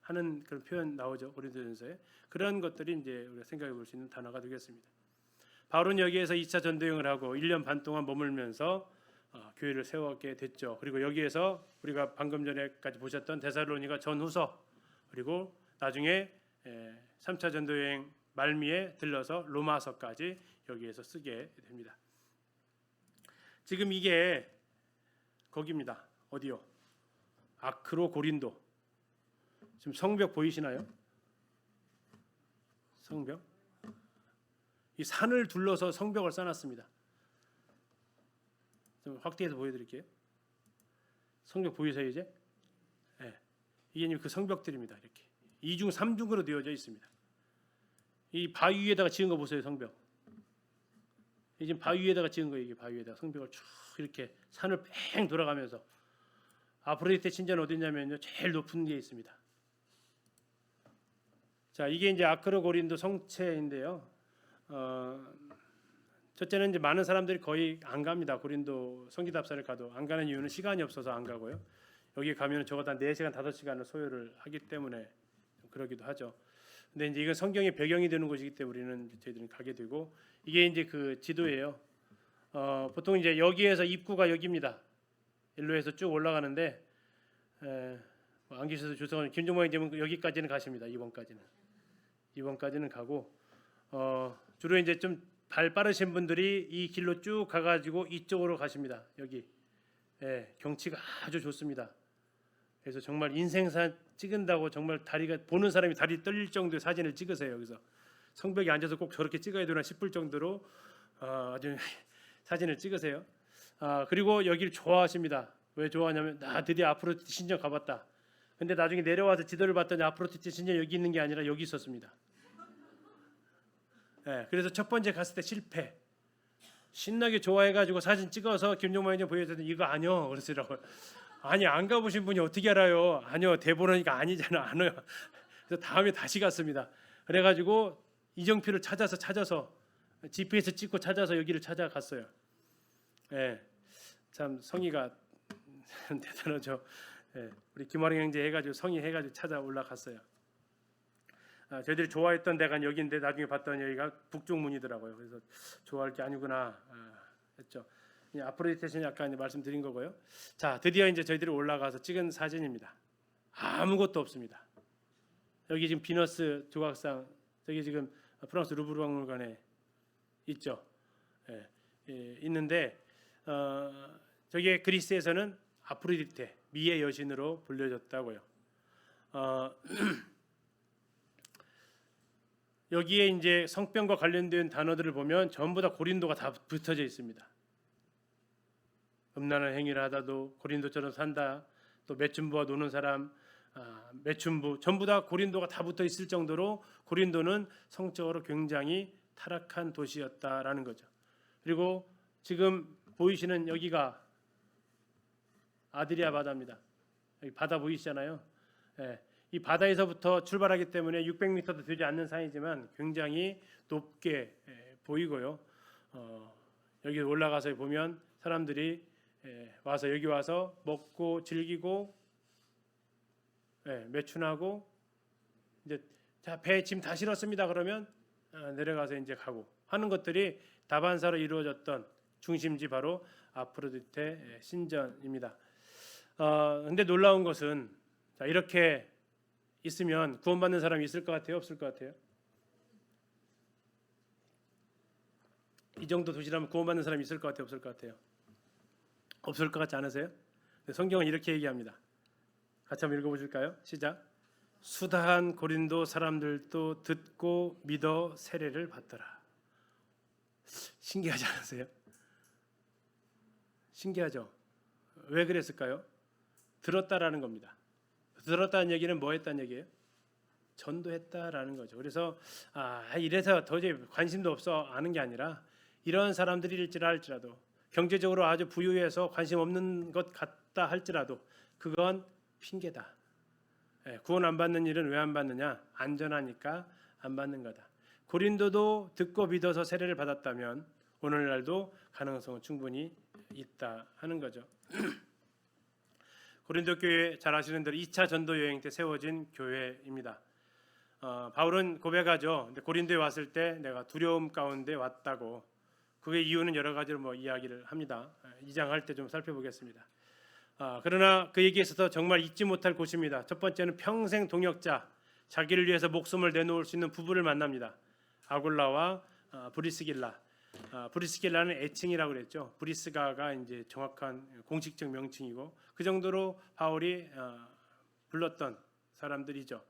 Speaker 1: 하는 그런 표현 나오죠. 고린도전서에. 그런 것들이 이제 우리가 생각해 볼 수 있는 단어가 되겠습니다. 바울은 여기에서 2차 전도여행을 하고 1년 반 동안 머물면서 교회를 세우게 됐죠. 그리고 여기에서 우리가 방금 전에까지 보셨던 데살로니가 전후서, 그리고 나중에 3차 전도여행 말미에 들러서 로마서까지 여기에서 쓰게 됩니다. 지금 이게 거기입니다. 어디요? 아크로 고린도. 지금 성벽 보이시나요? 성벽. 이 산을 둘러서 성벽을 쌓았습니다. 좀 확대해서 보여드릴게요. 성벽 보이세요 이제? 네. 이게 그 성벽들입니다. 이렇게 2중 3중으로 되어져 있습니다. 이 바위 위에다가 지은 거 보세요. 성벽. 이 지금 바위 위에다가 지은 거예요. 이게 바위 위에다가 성벽을 쭉 이렇게 산을 뺑 돌아가면서. 아프로디테 신전 어디냐면요, 제일 높은 게 있습니다. 자, 이게 이제 아크로 고린도 성체인데요. 첫째는 이제 많은 사람들이 거의 안 갑니다. 고린도 성기답사를 가도 안 가는 이유는 시간이 없어서 안 가고요. 여기 가면 적어도 한 4시간, 5시간을 소요를 하기 때문에 그러기도 하죠. 근데 이제 이건 성경의 배경이 되는 곳이기 때문에 우리는 저희들은 가게 되고, 이게 이제 그 지도예요. 보통 이제 여기에서 입구가 여기입니다. 일로 해서 쭉 올라가는데, 안 계셔서 죄송합니다. 김종모 형님은 여기까지는 가십니다. 2번까지는 가고, 주로 이제 좀 발 빠르신 분들이 이 길로 쭉 가가지고 이쪽으로 가십니다. 여기 경치가 아주 좋습니다. 그래서 정말 인생사진 찍은다고 정말 다리가, 보는 사람이 다리 떨릴 정도의 사진을 찍으세요. 여기서 성벽에 앉아서 꼭 저렇게 찍어야 되나 싶을 정도로 아주 사진을 찍으세요. 그리고 여기를 좋아하십니다. 왜 좋아하냐면, 나 드디어 아프로디테 신전 가봤다. 근데 나중에 내려와서 지도를 봤더니 아프로디테 신전 여기 있는 게 아니라 여기 있었습니다. 그래서 첫 번째 갔을 때 실패. 신나게 좋아해가지고 사진 찍어서 김종만 형님 보여줬더니 이거 아니요 그러시더라고요. 아니, 안 가보신 분이 어떻게 알아요? 아니요, 대보니까 아니잖아, 안 와요. 그래서 다음에 다시 갔습니다. 그래가지고 이정표를 찾아서 GPS 찍고 찾아서 여기를 찾아갔어요. 참 성의가 대단하죠. 우리 김화령 형제 해가지고 성의 해가지고 찾아 올라갔어요. 저희들이 좋아했던 데가 여기인데 나중에 봤더니 여기가 북쪽문이더라고요. 그래서 좋아할 게 아니구나 했죠. 아프로디테 신전 아까 말씀드린 거고요. 자, 드디어 이제 저희들이 올라가서 찍은 사진입니다. 아무것도 없습니다. 여기 지금 비너스 조각상, 저기 지금 프랑스 루브르 박물관에 있죠. 있는데 저게 그리스에서는 아프로디테, 미의 여신으로 불려졌다고요. 여기에 이제 성병과 관련된 단어들을 보면 전부 다 고린도가 다 붙어져 있습니다. 음란한 행위를 하다도 고린도처럼 산다. 또 매춘부와 노는 사람, 매춘부, 전부 다 고린도가 다 붙어 있을 정도로 고린도는 성적으로 굉장히 타락한 도시였다라는 거죠. 그리고 지금 보이시는 여기가 아드리아 바다입니다. 여기 바다 보이시잖아요. 이 바다에서부터 출발하기 때문에 600m도 되지 않는 산이지만 굉장히 높게 보이고요. 여기 올라가서 보면 사람들이 와서 여기 와서 먹고 즐기고 매춘하고, 이제 자, 배 짐 다 실었습니다. 그러면 내려가서 이제 가고 하는 것들이 다반사로 이루어졌던 중심지 바로 아프로디테 신전입니다. 근데 놀라운 것은, 자, 이렇게 있으면 구원받는 사람이 있을 것 같아요? 없을 것 같아요? 이 정도 도시라면 구원받는 사람이 있을 것 같아요? 없을 것 같아요? 없을 것 같지 않으세요? 성경은 이렇게 얘기합니다. 같이 한번 읽어보실까요? 시작. 수다한 고린도 사람들도 듣고 믿어 세례를 받더라. 신기하지 않으세요? 신기하죠? 왜 그랬을까요? 들었다라는 겁니다. 들었다는 얘기는 뭐 했다는 얘기예요? 전도했다라는 거죠. 그래서 이래서 도저히 관심도 없어 아는 게 아니라 이런 사람들일지라 할지라도 경제적으로 아주 부유해서 관심 없는 것 같다 할지라도 그건 핑계다. 구원 안 받는 일은 왜 안 받느냐? 안전하니까 안 받는 거다. 고린도도 듣고 믿어서 세례를 받았다면 오늘날도 가능성은 충분히 있다 하는 거죠. 고린도 교회 잘 아시는 대로 2차 전도 여행 때 세워진 교회입니다. 바울은 고백하죠. 근데 고린도에 왔을 때 내가 두려움 가운데 왔다고. 그의 이유는 여러 가지로 이야기를 합니다. 2장 할 때 좀 살펴보겠습니다. 그러나 그에게 있어서 정말 잊지 못할 곳입니다. 첫 번째는 평생 동역자, 자기를 위해서 목숨을 내놓을 수 있는 부부를 만납니다. 아굴라와 브리스길라. 브리스길라는 애칭이라고 그랬죠. 브리스가가 이제 정확한 공식적 명칭이고 그 정도로 바울이 불렀던 사람들이죠.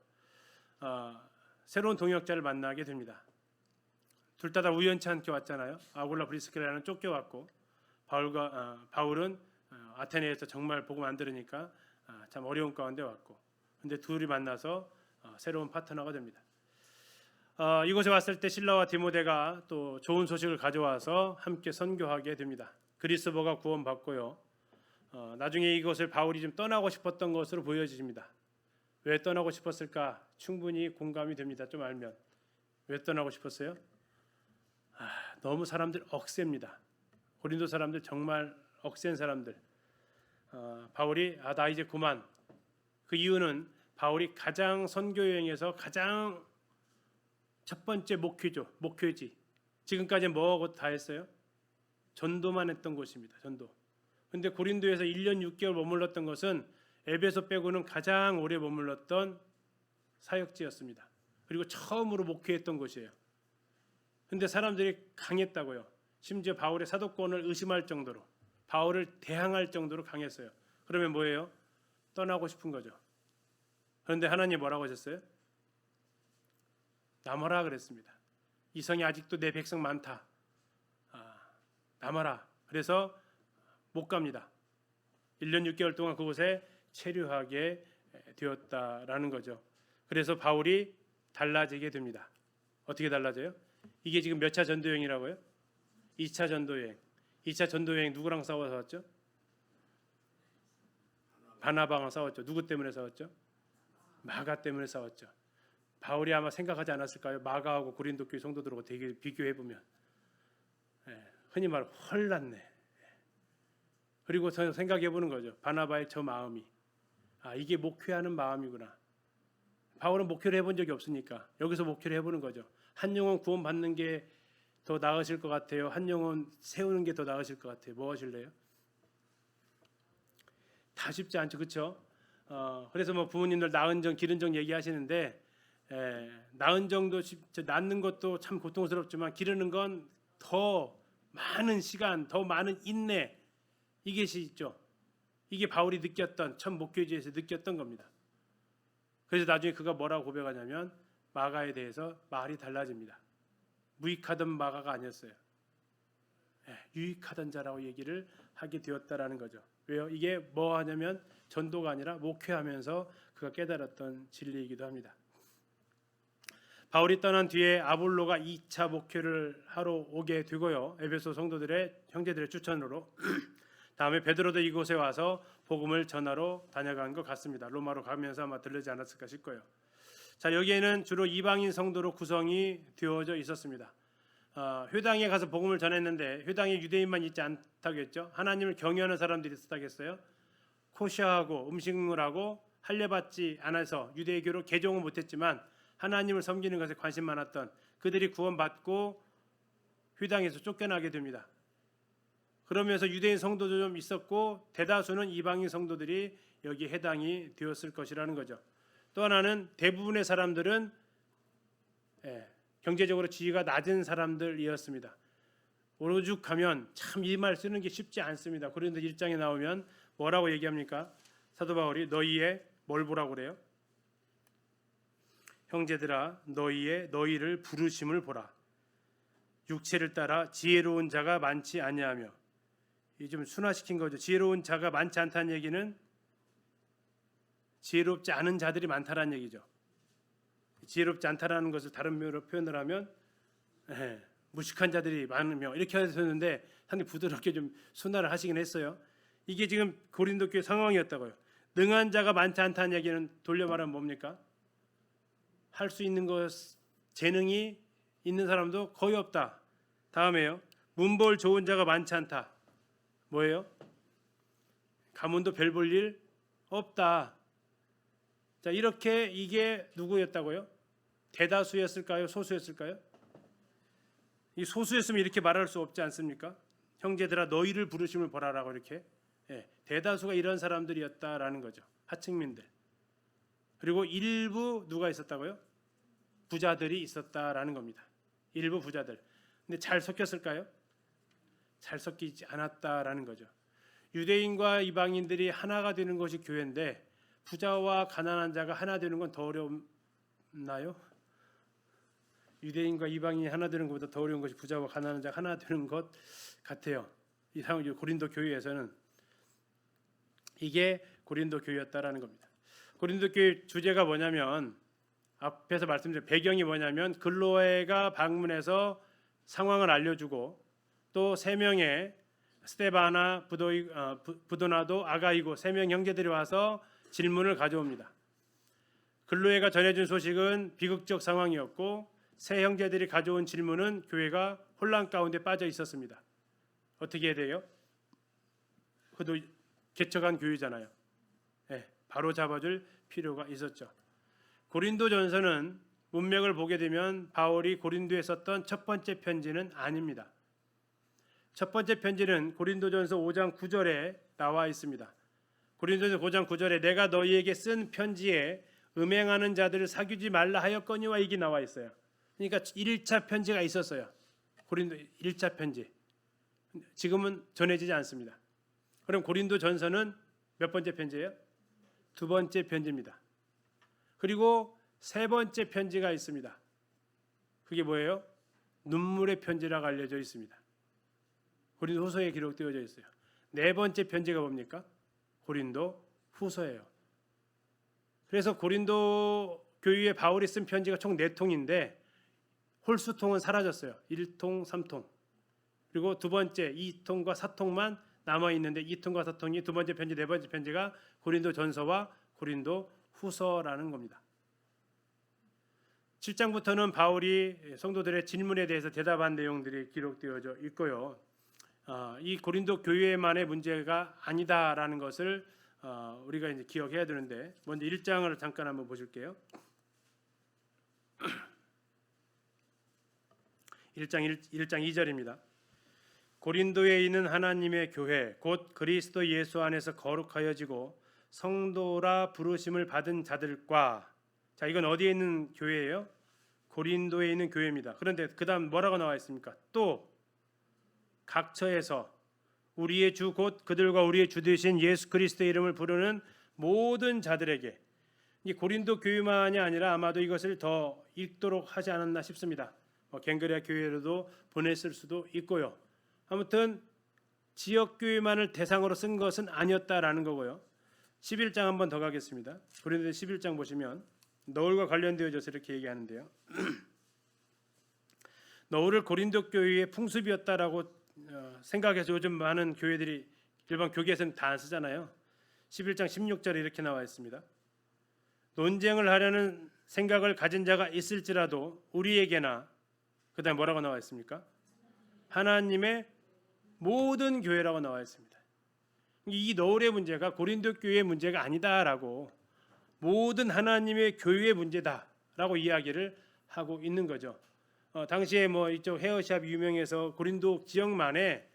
Speaker 1: 새로운 동역자를 만나게 됩니다. 둘 다 우연치 않게 왔잖아요. 아굴라 브리스길라는 쫓겨왔고 바울은 아테네에서 정말 복음 안 들으니까 참 어려운 가운데 왔고, 근데 둘이 만나서 새로운 파트너가 됩니다. 이곳에 왔을 때 실라와 디모데가 또 좋은 소식을 가져와서 함께 선교하게 됩니다. 그리스도가 구원받고요. 나중에 이것을 바울이 좀 떠나고 싶었던 것으로 보여집니다. 왜 떠나고 싶었을까? 충분히 공감이 됩니다. 좀 알면. 왜 떠나고 싶었어요? 너무 사람들 억셉니다. 고린도 사람들 정말 억센 사람들. 바울이 나 이제 그만. 그 이유는 바울이 가장 선교 여행에서 가장 첫 번째 목표지. 지금까지 뭐하고 다 했어요? 전도만 했던 곳입니다. 전도. 근데 고린도에서 1년 6개월 머물렀던 것은 에베소 빼고는 가장 오래 머물렀던 사역지였습니다. 그리고 처음으로 목회했던 곳이에요. 근데 사람들이 강했다고요. 심지어 바울의 사도권을 의심할 정도로, 바울을 대항할 정도로 강했어요. 그러면 뭐예요? 떠나고 싶은 거죠. 그런데 하나님 뭐라고 하셨어요? 남아라 그랬습니다. 이 성이 아직도 내 백성 많다. 남아라. 그래서 못 갑니다. 1년 6개월 동안 그곳에 체류하게 되었다라는 거죠. 그래서 바울이 달라지게 됩니다. 어떻게 달라져요? 이게 지금 몇 차 전도여행이라고요? 2차 전도여행. 2차 전도여행 누구랑 싸워서 왔죠? 바나바랑 싸웠죠. 누구 때문에 싸웠죠? 마가 때문에 싸웠죠. 바울이 아마 생각하지 않았을까요? 마가하고 고린도 교회 성도들하고 되게 비교해보면 흔히 말하면 헐났네. 그리고 저는 생각해보는 거죠. 바나바의 저 마음이 이게 목회하는 마음이구나. 바울은 목회를 해본 적이 없으니까 여기서 목회를 해보는 거죠. 한 영혼 구원 받는 게 더 나으실 것 같아요? 한 영혼 세우는 게 더 나으실 것 같아요? 뭐 하실래요? 다 쉽지 않죠. 그렇죠? 그래서 부모님들 낳은 정 기른 정 얘기하시는데 낳은 정도 낳는 것도 참 고통스럽지만 기르는 건 더 많은 시간, 더 많은 인내, 이것이 있죠. 이게 바울이 느꼈던 첫 목회지에서 느꼈던 겁니다. 그래서 나중에 그가 뭐라고 고백하냐면 마가에 대해서 말이 달라집니다. 무익하던 마가가 아니었어요. 유익하던 자라고 얘기를 하게 되었다라는 거죠. 왜요? 이게 뭐 하냐면 전도가 아니라 목회하면서 그가 깨달았던 진리이기도 합니다. 바울이 떠난 뒤에 아볼로가 2차 목회를 하러 오게 되고요. 에베소 성도들의 형제들의 추천으로 다음에 베드로도 이곳에 와서 복음을 전하러 다녀간 것 같습니다. 로마로 가면서 아마 들르지 않았을까 싶고요. 자, 여기에는 주로 이방인 성도로 구성이 되어져 있었습니다. 회당에 가서 복음을 전했는데 회당에 유대인만 있지 않다고 했죠. 하나님을 경외하는 사람들이 있었다겠어요. 코샤하고 음식물 하고 할례받지 않아서 유대교로 개종은 못했지만 하나님을 섬기는 것에 관심 많았던 그들이 구원받고 회당에서 쫓겨나게 됩니다. 그러면서 유대인 성도도 좀 있었고 대다수는 이방인 성도들이 여기 해당이 되었을 것이라는 거죠. 또 하나는 대부분의 사람들은 경제적으로 지위가 낮은 사람들이었습니다. 오죽하면 참 이 말 쓰는 게 쉽지 않습니다. 고린도 1장에 나오면 뭐라고 얘기합니까? 사도 바울이 너희의 뭘 보라고 그래요? 형제들아 너희를 부르심을 보라. 육체를 따라 지혜로운 자가 많지 아니하며 좀 순화시킨 거죠. 지혜로운 자가 많지 않다는 얘기는 지혜롭지 않은 자들이 많다라는 얘기죠. 지혜롭지 않다라는 것을 다른 면으로 표현을 하면 무식한 자들이 많으며 이렇게 하셨는데 상당히 부드럽게 좀 순화를 하시긴 했어요. 이게 지금 고린도 교회 상황이었다고요. 능한 자가 많지 않다는 얘기는 돌려 말하면 뭡니까? 할 수 있는 것, 재능이 있는 사람도 거의 없다. 다음에요. 문벌 좋은 자가 많지 않다. 뭐예요? 가문도 별 볼 일 없다. 자, 이렇게 이게 누구였다고요? 대다수였을까요? 소수였을까요? 이 소수였으면 이렇게 말할 수 없지 않습니까? 형제들아 너희를 부르심을 보라라고 이렇게. 대다수가 이런 사람들이었다라는 거죠. 하층민들. 그리고 일부 누가 있었다고요? 부자들이 있었다라는 겁니다. 일부 부자들. 근데 잘 섞였을까요? 잘 섞이지 않았다라는 거죠. 유대인과 이방인들이 하나가 되는 것이 교회인데 부자와 가난한 자가 하나 되는 건 더 어렵나요? 유대인과 이방인이 하나 되는 것보다 더 어려운 것이 부자와 가난한 자가 하나 되는 것 같아요. 이 상황 고린도 교회에서는 이게 고린도 교회였다라는 겁니다. 고린도 교회 주제가 뭐냐면 앞에서 말씀드린 배경이 뭐냐면 글로에가 방문해서 상황을 알려주고 또 세 명의 스데바나, 부도나도, 아가이고 세 명 형제들이 와서 질문을 가져옵니다. 글로에가 전해준 소식은 비극적 상황이었고 세 형제들이 가져온 질문은 교회가 혼란 가운데 빠져 있었습니다. 어떻게 해야 돼요? 그도 개척한 교회잖아요. 바로 잡아줄 필요가 있었죠. 고린도전서는 문맥을 보게 되면 바울이 고린도에 썼던 첫 번째 편지는 아닙니다. 첫 번째 편지는 고린도전서 5장 9절에 나와 있습니다. 고린도전서 5장 9절에 내가 너희에게 쓴 편지에 음행하는 자들을 사귀지 말라 하였거니와 이게 나와 있어요. 그러니까 1차 편지가 있었어요. 고린도 1차 편지. 지금은 전해지지 않습니다. 그럼 고린도전서는 몇 번째 편지예요? 두 번째 편지입니다. 그리고 세 번째 편지가 있습니다. 그게 뭐예요? 눈물의 편지라고 알려져 있습니다. 고린도 후서에 기록되어져 있어요. 네 번째 편지가 뭡니까? 고린도 후서예요. 그래서 고린도 교회에 바울이 쓴 편지가 총 4통인데 홀수통은 사라졌어요. 1통, 3통. 그리고 두 번째 2통과 4통만 남아있는데 2통과 4통이 두 번째 편지, 네 번째 편지가 고린도 전서와 고린도 후서라는 겁니다. 7장부터는 바울이 성도들의 질문에 대해서 대답한 내용들이 기록되어져 있고요. 이 고린도 교회만의 문제가 아니다라는 것을 우리가 이제 기억해야 되는데 먼저 1장을 잠깐 한번 보실게요. 1장 2절입니다. 고린도에 있는 하나님의 교회 곧 그리스도 예수 안에서 거룩하여지고 성도라 부르심을 받은 자들과 자 이건 어디에 있는 교회예요? 고린도에 있는 교회입니다. 그런데 그 다음 뭐라고 나와 있습니까? 또 각처에서 우리의 주 곧 그들과 우리의 주 되신 예수 그리스도의 이름을 부르는 모든 자들에게 이 고린도 교회만이 아니라 아마도 이것을 더 읽도록 하지 않았나 싶습니다. 갱그레아 교회로도 보냈을 수도 있고요. 아무튼 지역 교회만을 대상으로 쓴 것은 아니었다라는 거고요. 11장 한번 더 가겠습니다. 고린도 11장 보시면 너울과 관련되어져서 이렇게 얘기하는데요. 너울을 고린도 교회의 풍습이었다라고 생각해서 요즘 많은 교회들이 일반 교계에서는 다 안 쓰잖아요. 11장 16절에 이렇게 나와 있습니다. 논쟁을 하려는 생각을 가진 자가 있을지라도 우리에게나 그 다음에 뭐라고 나와 있습니까? 하나님의 모든 교회라고 나와 있습니다. 이 너울의 문제가 고린도 교회의 문제가 아니다라고 모든 하나님의 교회의 문제다라고 이야기를 하고 있는 거죠. 당시에 뭐 이쪽 헤어샵 유명해서 고린도 지역만의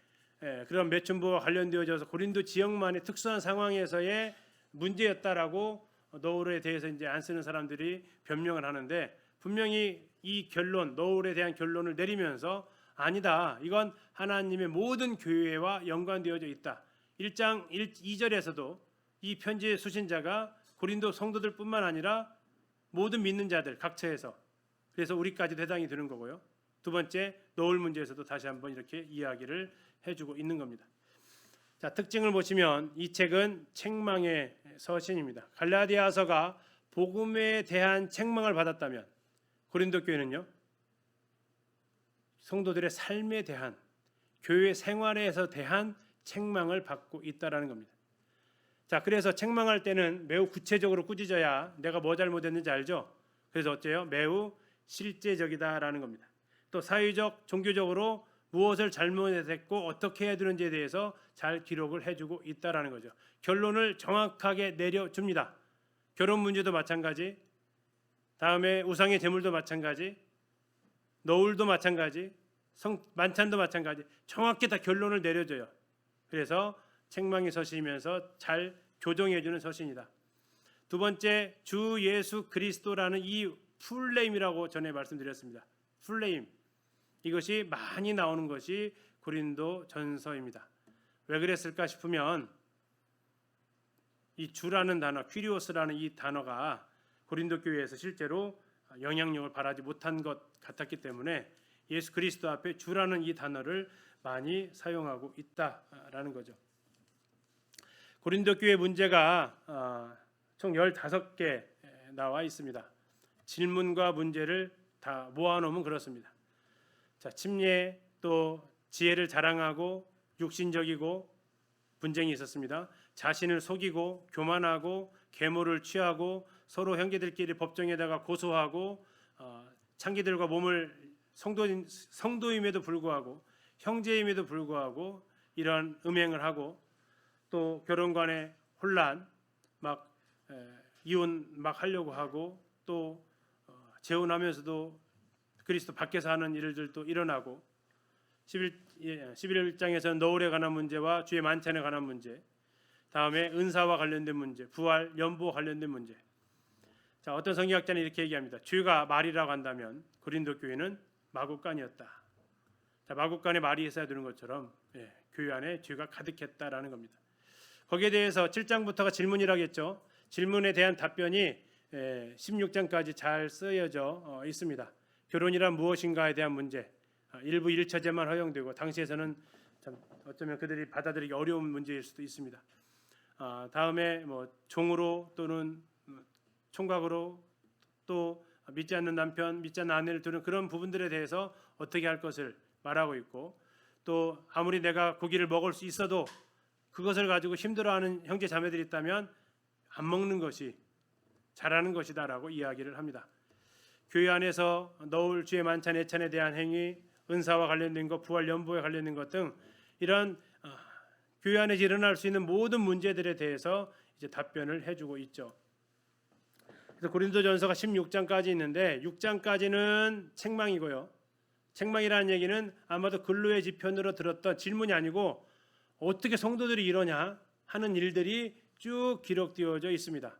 Speaker 1: 그런 매춘부와 관련되어져서 고린도 지역만의 특수한 상황에서의 문제였다라고 너울에 대해서 이제 안 쓰는 사람들이 변명을 하는데 분명히 이 결론 너울에 대한 결론을 내리면서 아니다. 이건 하나님의 모든 교회와 연관되어져 있다. 1장 2절에서도 이 편지의 수신자가 고린도 성도들뿐만 아니라 모든 믿는 자들 각처에서 그래서 우리까지도 해당이 되는 거고요. 두 번째 너울 문제에서도 다시 한번 이렇게 이야기를 해주고 있는 겁니다. 자, 특징을 보시면 이 책은 책망의 서신입니다. 갈라디아서가 복음에 대한 책망을 받았다면 고린도 교회는요, 성도들의 삶에 대한, 교회 생활에서 대한 책망을 받고 있다라는 겁니다. 자, 그래서 책망할 때는 매우 구체적으로 꾸짖어야 내가 뭐 잘못했는지 알죠? 그래서 어째요? 매우 실제적이다라는 겁니다. 또 사회적, 종교적으로 무엇을 잘못했고 어떻게 해야 되는지에 대해서 잘 기록을 해주고 있다라는 거죠. 결론을 정확하게 내려줍니다. 결혼 문제도 마찬가지, 다음에 우상의 제물도 마찬가지, 노을도 마찬가지, 만찬도 마찬가지, 정확히 다 결론을 내려줘요. 그래서 책망의 서신이면서 잘 교정해주는 서신이다. 두 번째, 주 예수 그리스도라는 이 풀네임이라고 전에 말씀드렸습니다. 풀네임, 이것이 많이 나오는 것이 고린도 전서입니다. 왜 그랬을까 싶으면 이 주라는 단어, 퀴리오스라는 이 단어가 고린도 교회에서 실제로 영향력을 발하지 못한 것 같았기 때문에 예수 그리스도 앞에 주라는 이 단어를 많이 사용하고 있다라는 거죠. 고린도 교회 문제가 총 15개 나와 있습니다. 질문과 문제를 다 모아놓으면 그렇습니다. 자, 침례, 또 지혜를 자랑하고 육신적이고 분쟁이 있었습니다. 자신을 속이고 교만하고 계모를 취하고 서로 형제들끼리 법정에다가 고소하고 창기들과 몸을 성도임에도 불구하고 형제임에도 불구하고 이런 음행을 하고 또 결혼관의 혼란, 막 이혼 막 하려고 하고 또 재혼하면서도 그리스도 밖에서 하는 일들도 일어나고 11장에서는 노을에 관한 문제와 주의 만찬에 관한 문제, 다음에 은사와 관련된 문제, 부활, 연보와 관련된 문제. 자, 어떤 성경학자는 이렇게 얘기합니다. 죄가 말이라고 한다면 고린도 교회는 마구간이었다. 자, 마구간에 말이 있어야 되는 것처럼 교회 안에 죄가 가득했다라는 겁니다. 거기에 대해서 7장부터가 질문이라겠죠. 질문에 대한 답변이 16장까지 잘 쓰여져 있습니다. 결혼이란 무엇인가에 대한 문제, 일부 1차제만 허용되고 당시에서는 참 어쩌면 그들이 받아들이기 어려운 문제일 수도 있습니다. 다음에 뭐 종으로 또는 총각으로 또 믿지 않는 남편, 믿지 않는 아내를 두는 그런 부분들에 대해서 어떻게 할 것을 말하고 있고, 또 아무리 내가 고기를 먹을 수 있어도 그것을 가지고 힘들어하는 형제 자매들이 있다면 안 먹는 것이 잘하는 것이다라고 이야기를 합니다. 교회 안에서 너울, 주의 만찬, 예찬에 대한 행위, 은사와 관련된 것, 부활, 연보에 관련된 것 등 이런 교회 안에서 일어날 수 있는 모든 문제들에 대해서 이제 답변을 해주고 있죠. 그래서 고린도전서가 16장까지 있는데 6장까지는 책망이고요. 책망이라는 얘기는 아마도 근로의 지편으로 들었던 질문이 아니고 어떻게 성도들이 이러냐 하는 일들이 쭉 기록되어져 있습니다.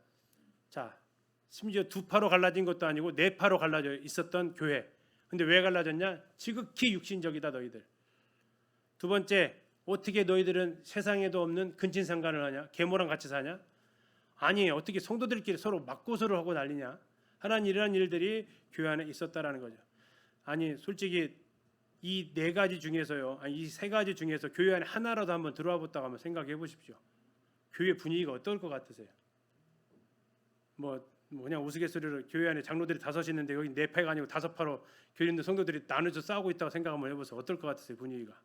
Speaker 1: 자, 심지어 두 파로 갈라진 것도 아니고 네 파로 갈라져 있었던 교회. 근데 왜 갈라졌냐? 지극히 육신적이다 너희들. 두 번째, 어떻게 너희들은 세상에도 없는 근친상간을 하냐? 계모랑 같이 사냐? 아니, 어떻게 성도들끼리 서로 맞고서를 하고 난리냐? 하는 이런 일들이 교회 안에 있었다라는 거죠. 아니, 솔직히 이 네 가지 중에서요, 이 세 가지 중에서 교회 안에 하나라도 한번 들어와 보다가 한번 생각해 보십시오. 교회 분위기가 어떨 것 같으세요? 뭐 그냥 우스갯소리로 교회 안에 장로들이 5 있는데 여기 4파가 아니고 5파로 교회 있는 성도들이 나눠서 싸우고 있다고 생각 한번 해보세요. 어떨 것 같으세요? 분위기가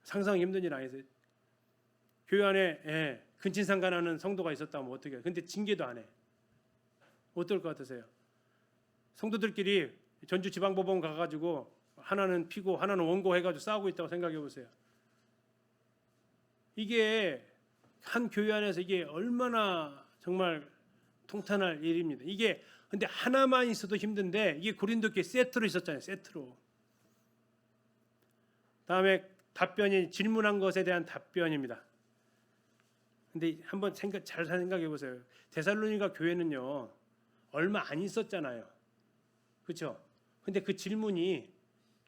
Speaker 1: 상상이 힘든 일 아니세요? 교회 안에 근친상간하는 성도가 있었다면 어떻게 해요? 근데 징계도 안 해. 어떨 것 같으세요? 성도들끼리 전주 지방법원 가가지고 하나는 피고 하나는 원고 해가지고 싸우고 있다고 생각해 보세요. 이게 한 교회 안에서 이게 얼마나 정말 통탄할 일입니다. 이게 근데 하나만 있어도 힘든데 이게 고린도 교회 세트로 있었잖아요. 세트로. 다음에 답변이 질문한 것에 대한 답변입니다. 근데 한번 잘 생각해 보세요. 데살로니가 교회는요 얼마 안 있었잖아요. 그렇죠? 근데 그 질문이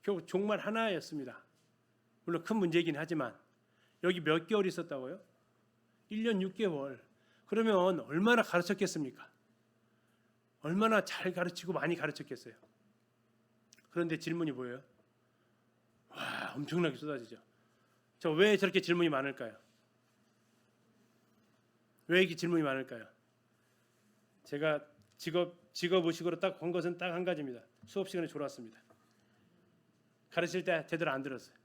Speaker 1: 결국 종말 하나였습니다. 물론 큰 문제이긴 하지만 여기 몇 개월 있었다고요? 1년 6개월. 그러면 얼마나 가르쳤겠습니까? 얼마나 잘 가르치고 많이 가르쳤겠어요? 그런데 질문이 뭐예요? 와, 엄청나게 쏟아지죠. 저 왜 저렇게 질문이 많을까요? 왜 이렇게 질문이 많을까요? 제가 직업의식으로 딱 본 것은 딱 한 가지입니다. 수업 시간에 졸았습니다. 가르칠 때 제대로 안 들었어요.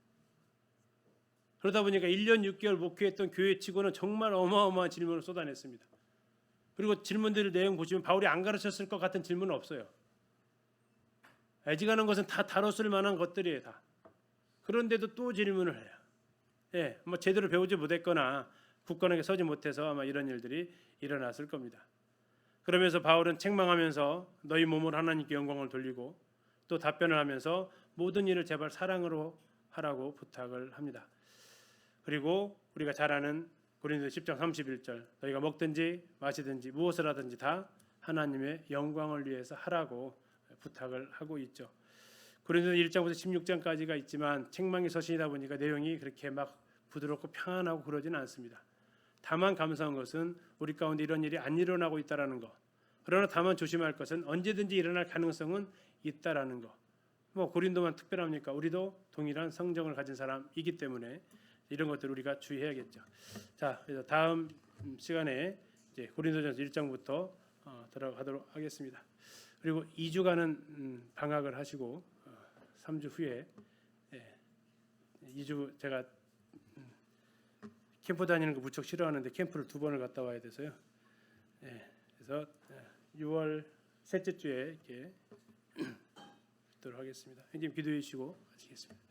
Speaker 1: 그러다 보니까 1년 6개월 목회했던 교회 치고는 정말 어마어마한 질문을 쏟아냈습니다. 그리고 질문들 내용 보시면 바울이 안 가르쳤을 것 같은 질문은 없어요. 애지간한 것은 다 다뤘을 만한 것들이에요. 다. 그런데도 또 질문을 해요. 예, 뭐 제대로 배우지 못했거나 굳건하게 서지 못해서 아마 이런 일들이 일어났을 겁니다. 그러면서 바울은 책망하면서 너희 몸을 하나님께 영광을 돌리고 또 답변을 하면서 모든 일을 제발 사랑으로 하라고 부탁을 합니다. 그리고 우리가 잘 아는 고린도서 10장 31절 너희가 먹든지 마시든지 무엇을 하든지 다 하나님의 영광을 위해서 하라고 부탁을 하고 있죠. 고린도서 1장부터 16장까지가 있지만 책망의 서신이다 보니까 내용이 그렇게 막 부드럽고 평안하고 그러지는 않습니다. 다만 감사한 것은 우리 가운데 이런 일이 안 일어나고 있다라는 것. 그러나 다만 조심할 것은 언제든지 일어날 가능성은 있다라는 것. 뭐 고린도만 특별합니까? 우리도 동일한 성정을 가진 사람이기 때문에 이런 것들 우리가 주의해야겠죠. 자, 그래서 다음 시간에 이제 고린도전서 1장부터 들어가도록 하겠습니다. 그리고 2주간은 방학을 하시고 3주 후에 2주 제가 캠프 다니는 거 무척 싫어하는데 캠프를 2번을 갔다 와야 돼서요. 그래서 6월 셋째 주에 이렇게 뵙도록 하겠습니다. 형님 기도해 주시고 마치겠습니다.